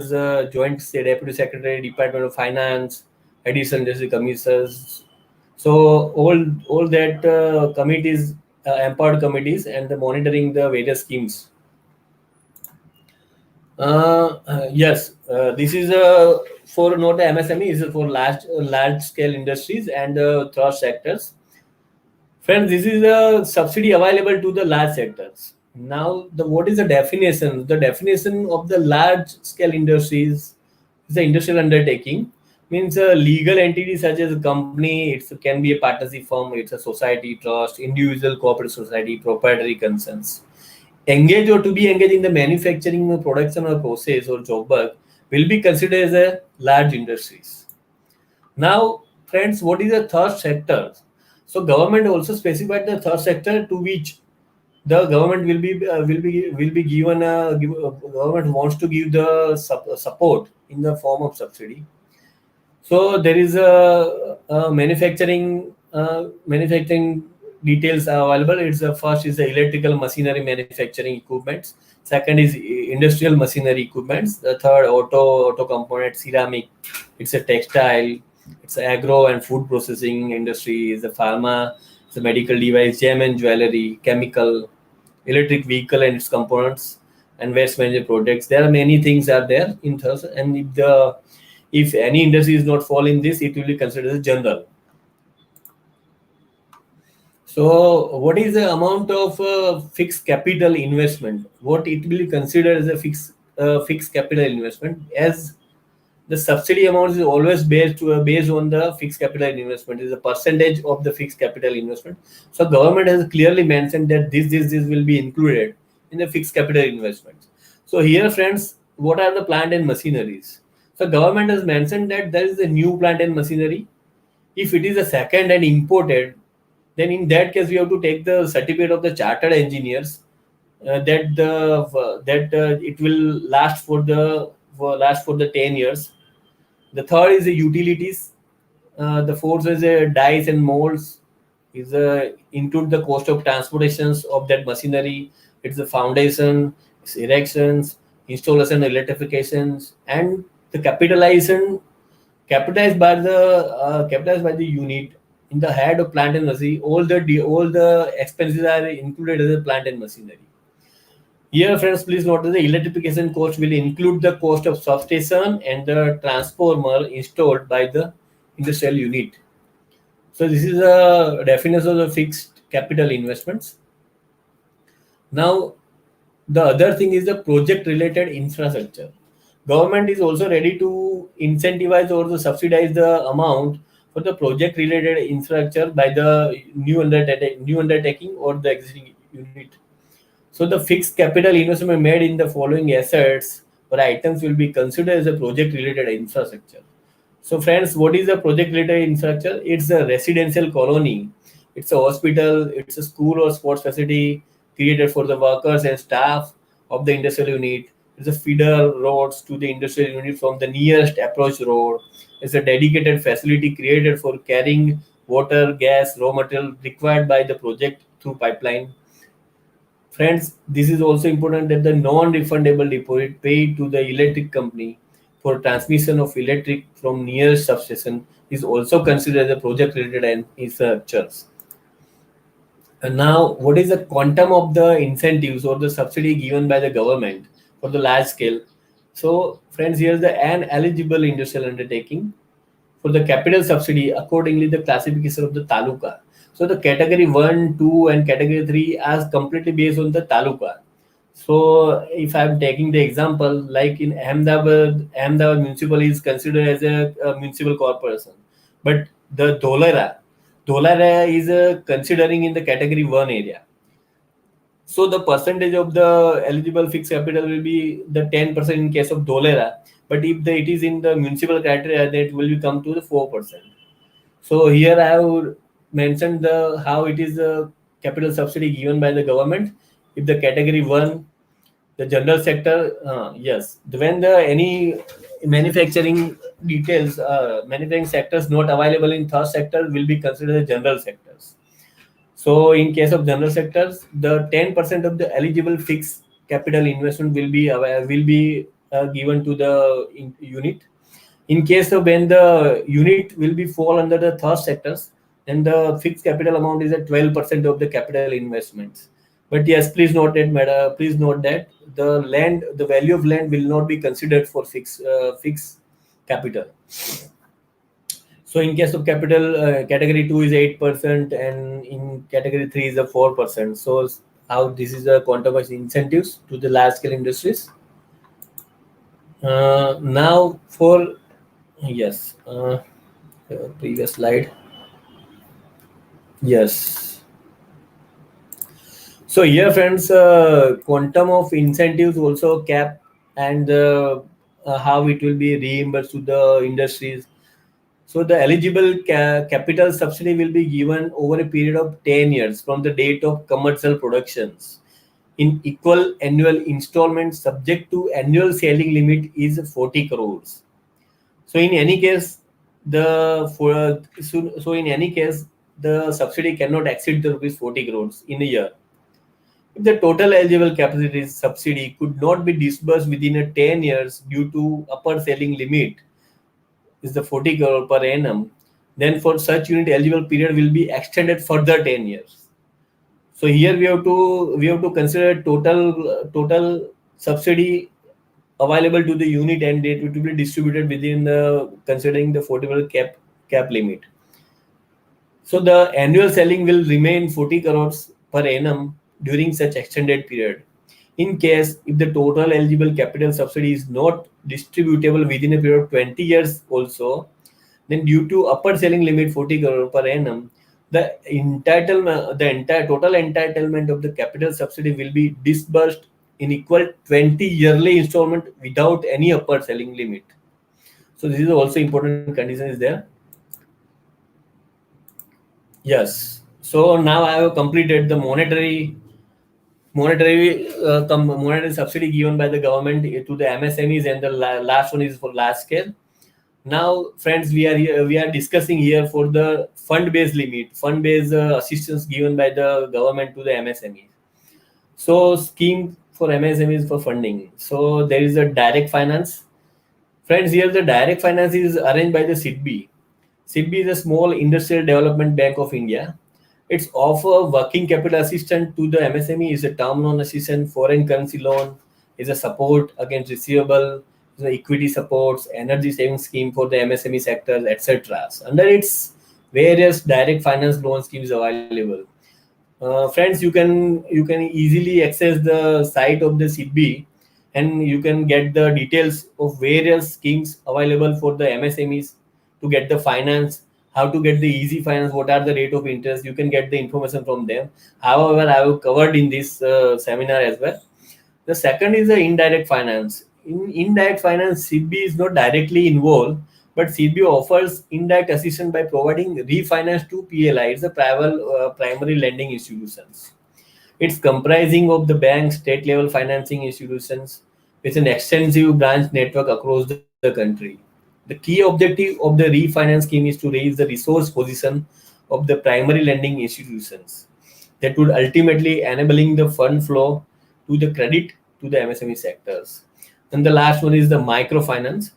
Joint Deputy Secretary, Department of Finance, additional district commissioners. So all that committees, empowered committees, and the monitoring the various schemes. Yes, this is for not the MSME, is for large scale industries and third sectors. Friends, this is a subsidy available to the large sectors. Now, what is the definition? The definition of the large scale industries is the industrial undertaking. Means a legal entity such as a company, it can be a partnership firm, it's a society, trust, individual corporate society, proprietary concerns. Engage or to be engaged in the manufacturing, production, or process or job work will be considered as a large industries. Now, friends, what is the third sector? So, government also specified the third sector to which the government will be given government wants to give the support in the form of subsidy. So there is a manufacturing details are available. It's the first is the electrical machinery manufacturing equipments. Second is industrial machinery equipments. The third auto component, ceramic. It's a textile. It's agro and food processing industry. It's a pharma. It's a medical device, gem and jewelry, chemical, electric vehicle and its components, and waste management products. There are many things are there in third, and if any industry is not fall in this, it will be considered as general. So, what is the amount of fixed capital investment? What it will be considered as a fixed capital investment, as the subsidy amount is always based on the fixed capital investment. Is a percentage of the fixed capital investment. So, government has clearly mentioned that this will be included in the fixed capital investments. So, here, friends, what are the plant and machineries? So, government has mentioned that there is a new plant and machinery. If it is a second and imported, then in that case we have to take the certificate of the chartered engineers that it will last for the 10 years. The third is the utilities. The fourth is dyes and molds. Is include the cost of transportations of that machinery. It's the foundation, it's erections, installation, electrifications, and the capitalized by the unit in the head of plant and machinery. All the expenses are included as a plant and machinery. Here, friends, please note that the electrification cost will include the cost of substation and the transformer installed by the industrial unit. So this is a definition of the fixed capital investments. Now, the other thing is the project-related infrastructure. Government is also ready to incentivize or to subsidize the amount for the project-related infrastructure by the new undertaking or the existing unit. So the fixed capital investment made in the following assets or items will be considered as a project-related infrastructure. So friends, what is a project-related infrastructure? It's a residential colony. It's a hospital. It's a school or sports facility created for the workers and staff of the industrial unit. It's a feeder roads to the industrial unit from the nearest approach road. It's a dedicated facility created for carrying water, gas, raw material required by the project through pipeline. Friends, this is also important that the non-refundable deposit paid to the electric company for transmission of electric from nearest substation is also considered as a project-related infrastructures. And now, what is the quantum of the incentives or the subsidy given by the government for the large scale? So, friends, here's an eligible industrial undertaking for the capital subsidy accordingly the classification of the taluka. So, the category 1, 2, and category 3 are completely based on the taluka. So, if I'm taking the example, like in Ahmedabad municipal is considered as a municipal corporation, but the Dholara is considering in the category 1 area. So the percentage of the eligible fixed capital will be the 10% in case of Dholera, but if it is in the municipal criteria, then it will come to the 4%. So here I have mentioned how it is a capital subsidy given by the government. If the category 1, the general sector, yes, when any manufacturing details, manufacturing sectors not available in third sector will be considered general sectors. So in case of general sectors, the 10% of the eligible fixed capital investment will be given to the unit. In case of when the unit will be fall under the third sectors, then the fixed capital amount is at 12% of the capital investments. But yes, please note that the value of land will not be considered for fixed capital. So in case of capital, category 2 is 8%, and in category 3 is a 4%. So how this is a quantum of incentives to the large scale industries. Now for yes, previous slide. Yes. So here, friends, quantum of incentives also cap, and how it will be reimbursed to the industries. So the eligible capital subsidy will be given over a period of 10 years from the date of commercial productions in equal annual installments subject to annual selling limit is 40 crores. So in any case, the subsidy cannot exceed the rupees 40 crores in a year. If the total eligible capacity subsidy could not be disbursed within a 10 years due to upper selling limit is the 40 crore per annum, then for such unit eligible period will be extended further 10 years. So here we have to consider total subsidy available to the unit, and it will be distributed within considering the 40 cap limit. So the annual selling will remain 40 crores per annum during such extended period. In case if the total eligible capital subsidy is not distributable within a period of 20 years also, then due to upper selling limit 40 crore per annum, the entire total entitlement of the capital subsidy will be disbursed in equal 20 yearly installment without any upper selling limit. So this is also important condition is there. Yes. So now I have completed the monetary subsidy given by the government to the MSMEs, and the last one is for large scale. Now, friends, we are discussing here for the fund-based assistance given by the government to the MSMEs. So scheme for MSMEs for funding. So there is a direct finance. Friends, here the direct finance is arranged by the SIDBI. SIDBI is a small industrial development bank of India. It's offer working capital assistance to the MSME, is a term loan assistance, foreign currency loan, is a support against receivable, the equity supports, energy saving scheme for the MSME sectors, etc. Under its various direct finance loan schemes available. Friends, you can easily access the site of the SIDBI, and you can get the details of various schemes available for the MSMEs to get the finance, how to get the easy finance, what are the rate of interest. You can get the information from them. However, I have covered in this seminar as well. The second is the indirect finance. In indirect finance, SIDBI is not directly involved, but SIDBI offers indirect assistance by providing refinance to PLI. It's a primary lending institutions. It's comprising of the bank, state level financing institutions with an extensive branch network across the country. The key objective of the refinance scheme is to raise the resource position of the primary lending institutions that would ultimately enabling the fund flow to the credit to the MSME sectors. And the last one is the microfinance.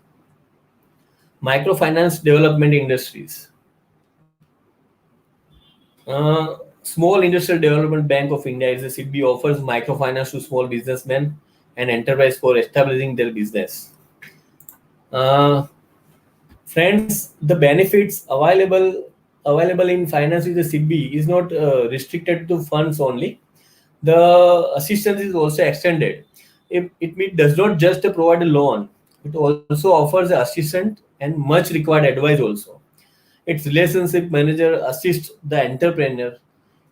Microfinance development industries. Small Industrial Development Bank of India is a SIDBI offers microfinance to small businessmen and enterprise for establishing their business. Friends, the benefits available in finance with the SIDBI is not restricted to funds only. The assistance is also extended. It does not just provide a loan, it also offers assistance and much required advice also. Its relationship manager assists the entrepreneur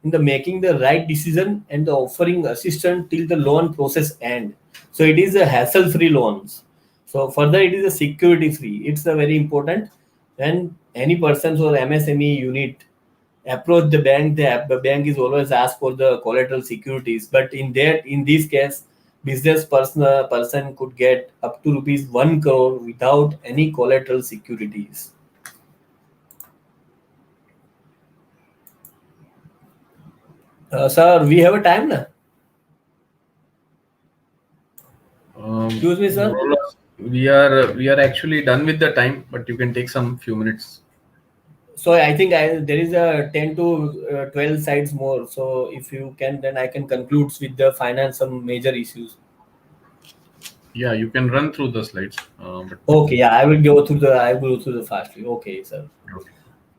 in the making the right decision and the offering assistance till the loan process end. So it is a hassle-free loans. So further, it is a security-free. It's a very important. When any persons or MSME unit approach the bank, the bank is always asked for the collateral securities. But in this case, person could get up to rupees 1 crore without any collateral securities. Sir, we have a time now. Excuse me, sir. We are actually done with the time, but you can take some few minutes. So I think there is a 10 to 12 sides more. So if you can, then I can conclude with the finance some major issues. Yeah, you can run through the slides. Okay, yeah, I will go through the fastly. Okay, sir. Okay.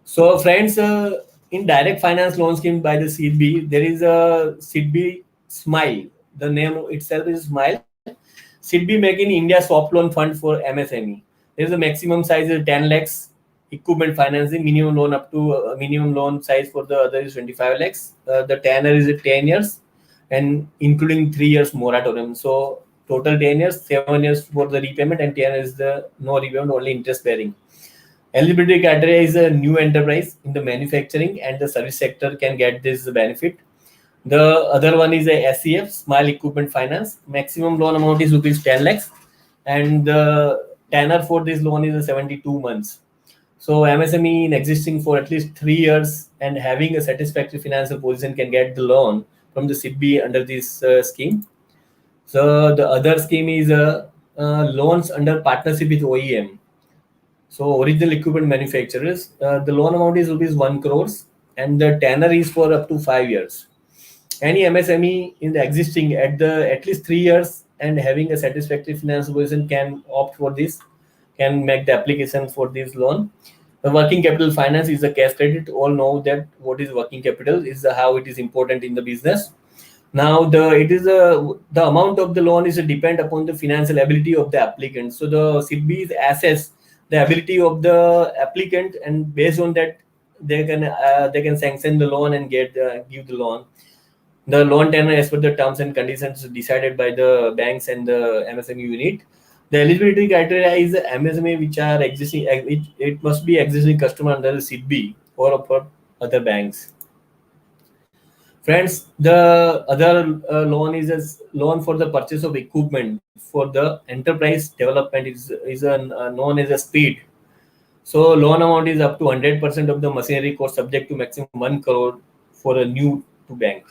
So friends, in direct finance loan scheme by the SIDBI, there is a SIDBI Smile. The name itself is Smile. SIDBI making India soft loan fund for MSME. There is a maximum size is 10 lakhs. Equipment financing, minimum loan up to minimum loan size for the other is 25 lakhs. The tenor is 10 years and including 3 years moratorium. So total 10 years, 7 years for the repayment and 10 years the no repayment, only interest bearing. Eligibility criteria is a new enterprise in the manufacturing and the service sector can get this benefit. The other one is a SEF, Small Equipment Finance. Maximum loan amount is rupees 10 lakhs and the tenor for this loan is 72 months. So MSME in existing for at least 3 years and having a satisfactory financial position can get the loan from the SIDBI under this scheme. So the other scheme is loans under partnership with OEM. So original equipment manufacturers, the loan amount is rupees 1 crores and the tenor is for up to 5 years. Any MSME in the existing at least 3 years and having a satisfactory financial position can opt for this, can make the application for this loan. The working capital finance is a cash credit. All know that what is working capital is how it is important in the business. Now the amount of the loan is depend upon the financial ability of the applicant. So the SIDBI assess the ability of the applicant and based on that they can sanction the loan and give the loan. The loan tenor as per the terms and conditions decided by the banks and the MSME unit. The eligibility criteria is MSME which are existing. It must be existing customer under the SIDBI or for other banks. Friends, the other loan is a loan for the purchase of equipment for the enterprise development is known as a SPEED. So loan amount is up to 100% of the machinery cost subject to maximum 1 crore for a new to bank.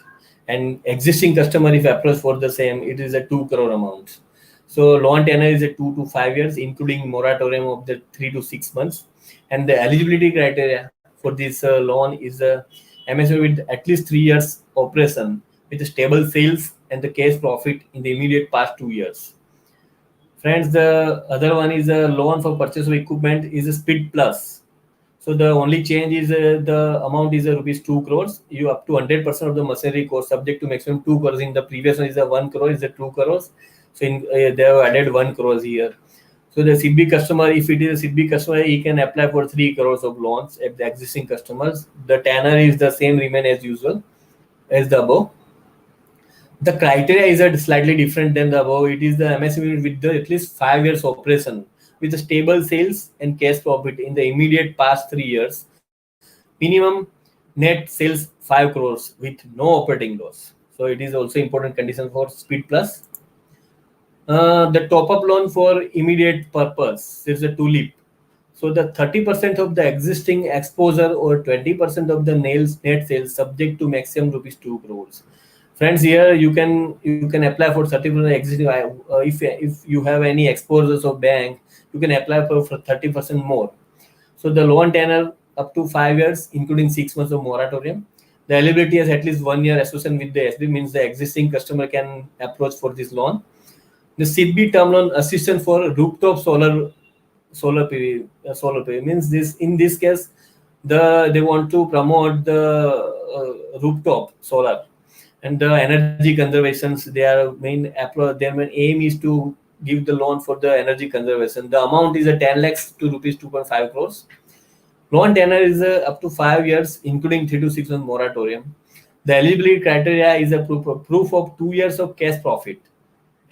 And existing customer if approached for the same, it is a 2 crore amount. So loan tenor is a 2 to 5 years, including moratorium of the 3 to 6 months. And the eligibility criteria for this loan is MSME with at least 3 years operation with stable sales and the cash profit in the immediate past 2 years. Friends, the other one is a loan for purchase of equipment is a Speed Plus. So the only change is the amount is rupees 2 crores. You up to 100% of the machinery cost subject to maximum 2 crores. In the previous one is a 1 crore, is a 2 crores. So they have added 1 crores here. So the SIDBI customer, if it is a SIDBI customer, he can apply for 3 crores of loans at the existing customers. The tenor is the same, remain as usual as the above. The criteria is slightly different than the above. It is the MSME with the at least 5 years operation with a stable sales and cash profit in the immediate past 3 years. Minimum net sales 5 crores with no operating loss. So it is also important condition for Speed Plus. The top-up loan for immediate purpose is a tulip. So the 30% of the existing exposure or 20% of the net sales subject to maximum rupees 2 crores. Friends, here you can apply for 30% existing. If you have any exposures of bank, you can apply for 30% more. So the loan tenor up to 5 years, including 6 months of moratorium. The eligibility has at least 1 year association with the SB, means the existing customer can approach for this loan. The SIDBI term loan assistance for rooftop solar PV means this, in this case, they want to promote the rooftop solar and the energy conservations. Their main aim is to give the loan for the energy conservation. The amount is a 10 lakhs to rupees 2.5 crores. Loan tenor is up to 5 years, including 3 to 6 months moratorium. The eligibility criteria is a proof of 2 years of cash profit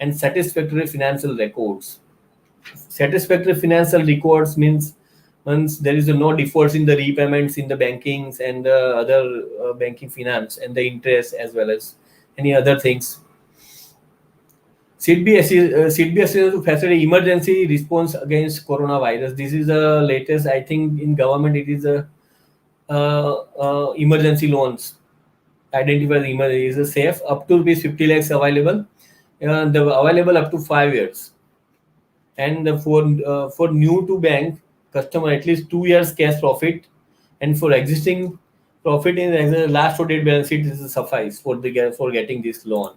and satisfactory financial records. Satisfactory financial records means once there is no defaults in the repayments in the bankings and the other banking finance and the interest as well as any other things. SIDBI assistance to facilitate emergency response against coronavirus. This is the latest, I think, in government. It is a emergency loans. Identified emergency is a safe up to rupees 50 lakhs available. The available up to 5 years. And for new to bank customer, at least 2 years cash profit, and for existing profit in the last date balance sheet is suffice for getting this loan.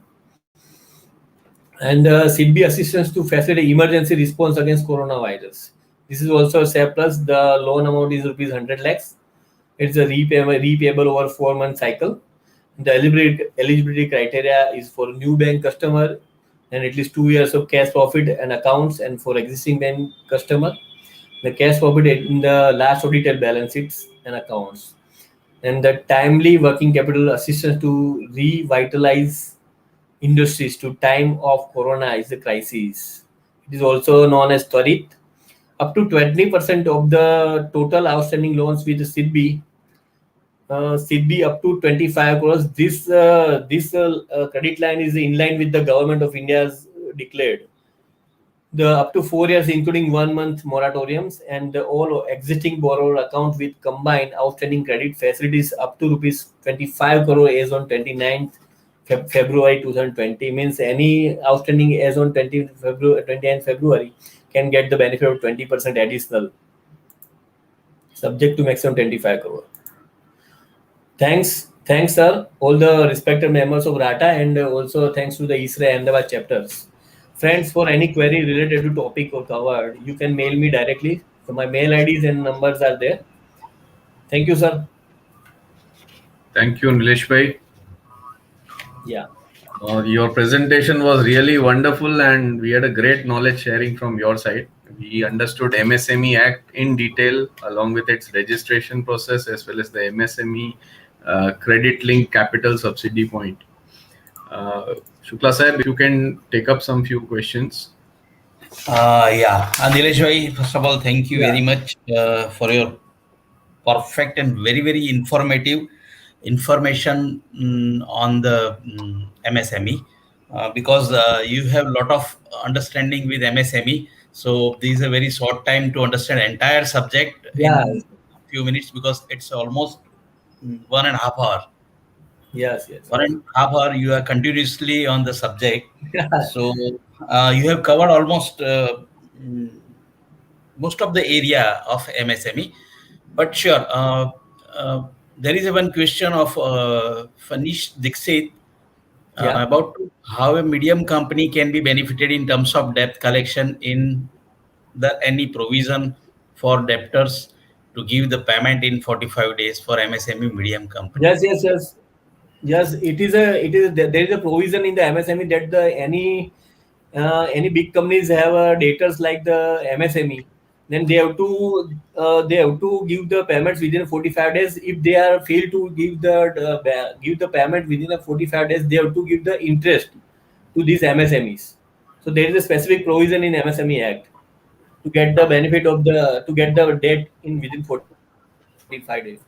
And SIDBI assistance to facilitate emergency response against coronavirus. This is also a surplus. The loan amount is rupees 100 lakhs. It's a repayable over 4 month cycle. The eligibility criteria is for new bank customer and at least 2 years of cash profit and accounts, and for existing bank customer, the cash profit in the last audited balance sheets and accounts. And the timely working capital assistance to revitalize industries to time of corona is the crisis. It is also known as Twarit. Up to 20% of the total outstanding loans with the SIDBI up to 25 crores. This credit line is in line with the government of India's declared. The up to 4 years, including 1 month moratoriums, and all existing borrower account with combined outstanding credit facilities up to rupees 25 crore as on 29th February 2020. Means any outstanding as on 29th February can get the benefit of 20% additional, subject to maximum 25 crore. Thanks, sir, all the respected members of RATA, and also thanks to the ISRE Ahmedabad chapters. Friends, for any query related to topic or covered, you can mail me directly. So my mail IDs and numbers are there. Thank you, sir. Thank you, Nilesh bhai. Yeah. Your presentation was really wonderful, and we had a great knowledge sharing from your side. We understood MSME Act in detail, along with its registration process, as well as the MSME credit link capital subsidy point. Shukla Sahib, if you can take up some few questions. Nilesh bhai, first of all, thank you very much for your perfect and very, very informative information on the MSME, because you have a lot of understanding with MSME. So this is a very short time to understand entire subject in a few minutes, because it's almost 1.5 hours. Yes. 1.5 hours you are continuously on the subject. So you have covered almost most of the area of MSME. But sure, there is one question of Fanish Dixit about how a medium company can be benefited in terms of debt collection. In the any provision for debtors to give the payment in 45 days for MSME medium company? Yes. There is a provision in the MSME that any big companies have debtors like the MSME. Then they have to give the payments within 45 days. If they are failed to give the payment within the 45 days, they have to give the interest to these MSMEs. So there is a specific provision in MSME Act to get the benefit of to get the debt in within 45 days.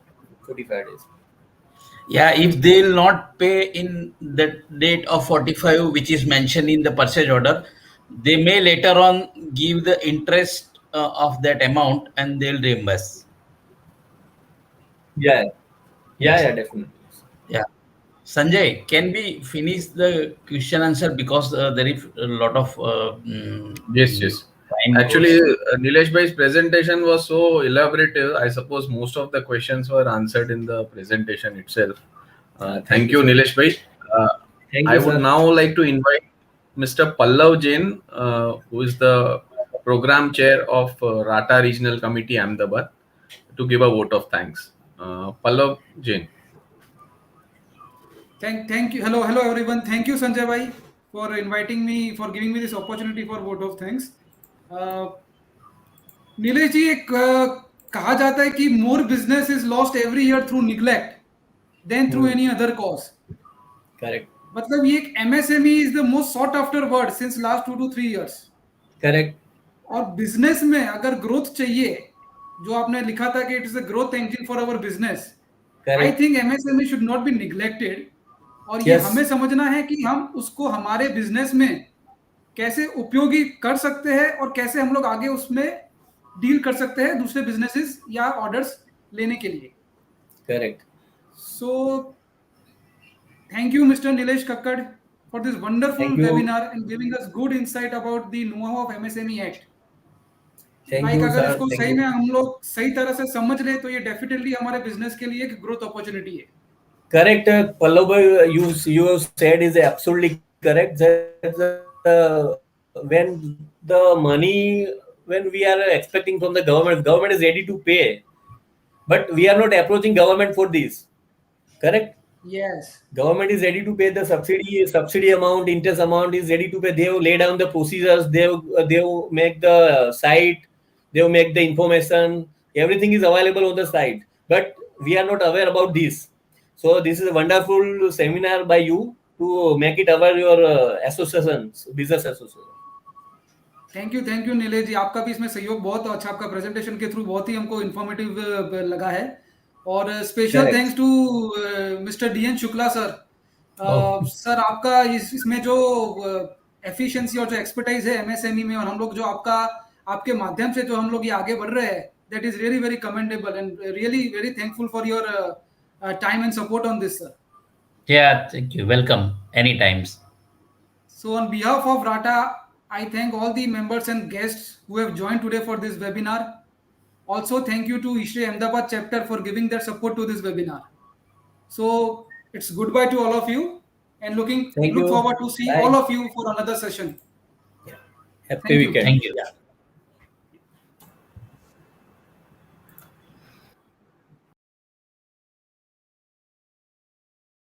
Yeah, if they will not pay in the date of 45, which is mentioned in the purchase order, they may later on give the interest of that amount and they'll reimburse. Yeah, definitely. Yeah. Sanjay, can we finish the question answer, because there is a lot of Yes. time Actually, Nilesh bhai's presentation was so elaborative. I suppose most of the questions were answered in the presentation itself. Thank you, Nilesh bhai. Thank I you, would sir. now like to invite Mr. Pallav Jain, who is the program chair of RATA Regional Committee Ahmedabad, to give a vote of thanks. Pallav Jain. Thank you. Hello everyone. Thank you, Sanjay bhai, for inviting me, for giving me this opportunity for vote of thanks. Nilesh ji, एक कहा जाता है कि more business is lost every year through neglect than through any other cause. Correct. मतलब ये एक MSME is the most sought after word since last 2 to 3 years. Correct. और business में अगर ग्रोथ चाहिए, जो आपने लिखा था कि it is a growth engine for our business, I think MSME should not be neglected. और ये हमें समझना है कि हम उसको हमारे बिजनेस में कैसे उपयोगी कर सकते हैं और कैसे हम लोग आगे उसमें डील कर सकते हैं दूसरे बिजनेसेस या ऑर्डर्स लेने के लिए. Correct. So thank you, Mr. Nilesh Kakkad, for this wonderful Thank you. webinar and giving us good insight about the know-how of MSME Act. Thank Like you, अगर sir. इसको Thank सही you. में हम लोग सही तरह से समझ ले तो ये डेफिनेटली हमारे बिजनेस के लिए एक ग्रोथ अपॉर्चुनिटी है. Correct, Pallav, you said is absolutely correct. That when the money, when we are expecting from the government is ready to pay, but we are not approaching government for this. Correct. Yes. Government is ready to pay the subsidy amount, interest amount is ready to pay. They will lay down the procedures. They will make the site. They will make the information. Everything is available on the site, but we are not aware about this. So this is a wonderful seminar by you to make it aware your associations, business association. Thank you Nilesh ji, आपका भी इसमें सहयोग बहुत अच्छा, आपका presentation के through बहुत ही हमको इन्फॉर्मेटिव लगा है. और special thanks to mister DN Shukla sir. Sir आपका इसमें जो एफिशिएंसी और जो एक्सपर्टाइज है MSME में, और हम लोग जो आपके माध्यम से जो हम लोग ये आगे बढ़ रहे हैं, that is really very commendable and really very thankful for your time and support on this, sir. Yeah, thank you. Welcome anytime. So on behalf of RATA, I thank all the members and guests who have joined today for this webinar. Also thank you to ISRE Ahmedabad chapter for giving their support to this webinar. So it's goodbye to all of you and look forward to see all of you for another session. Happy weekend. Thank you.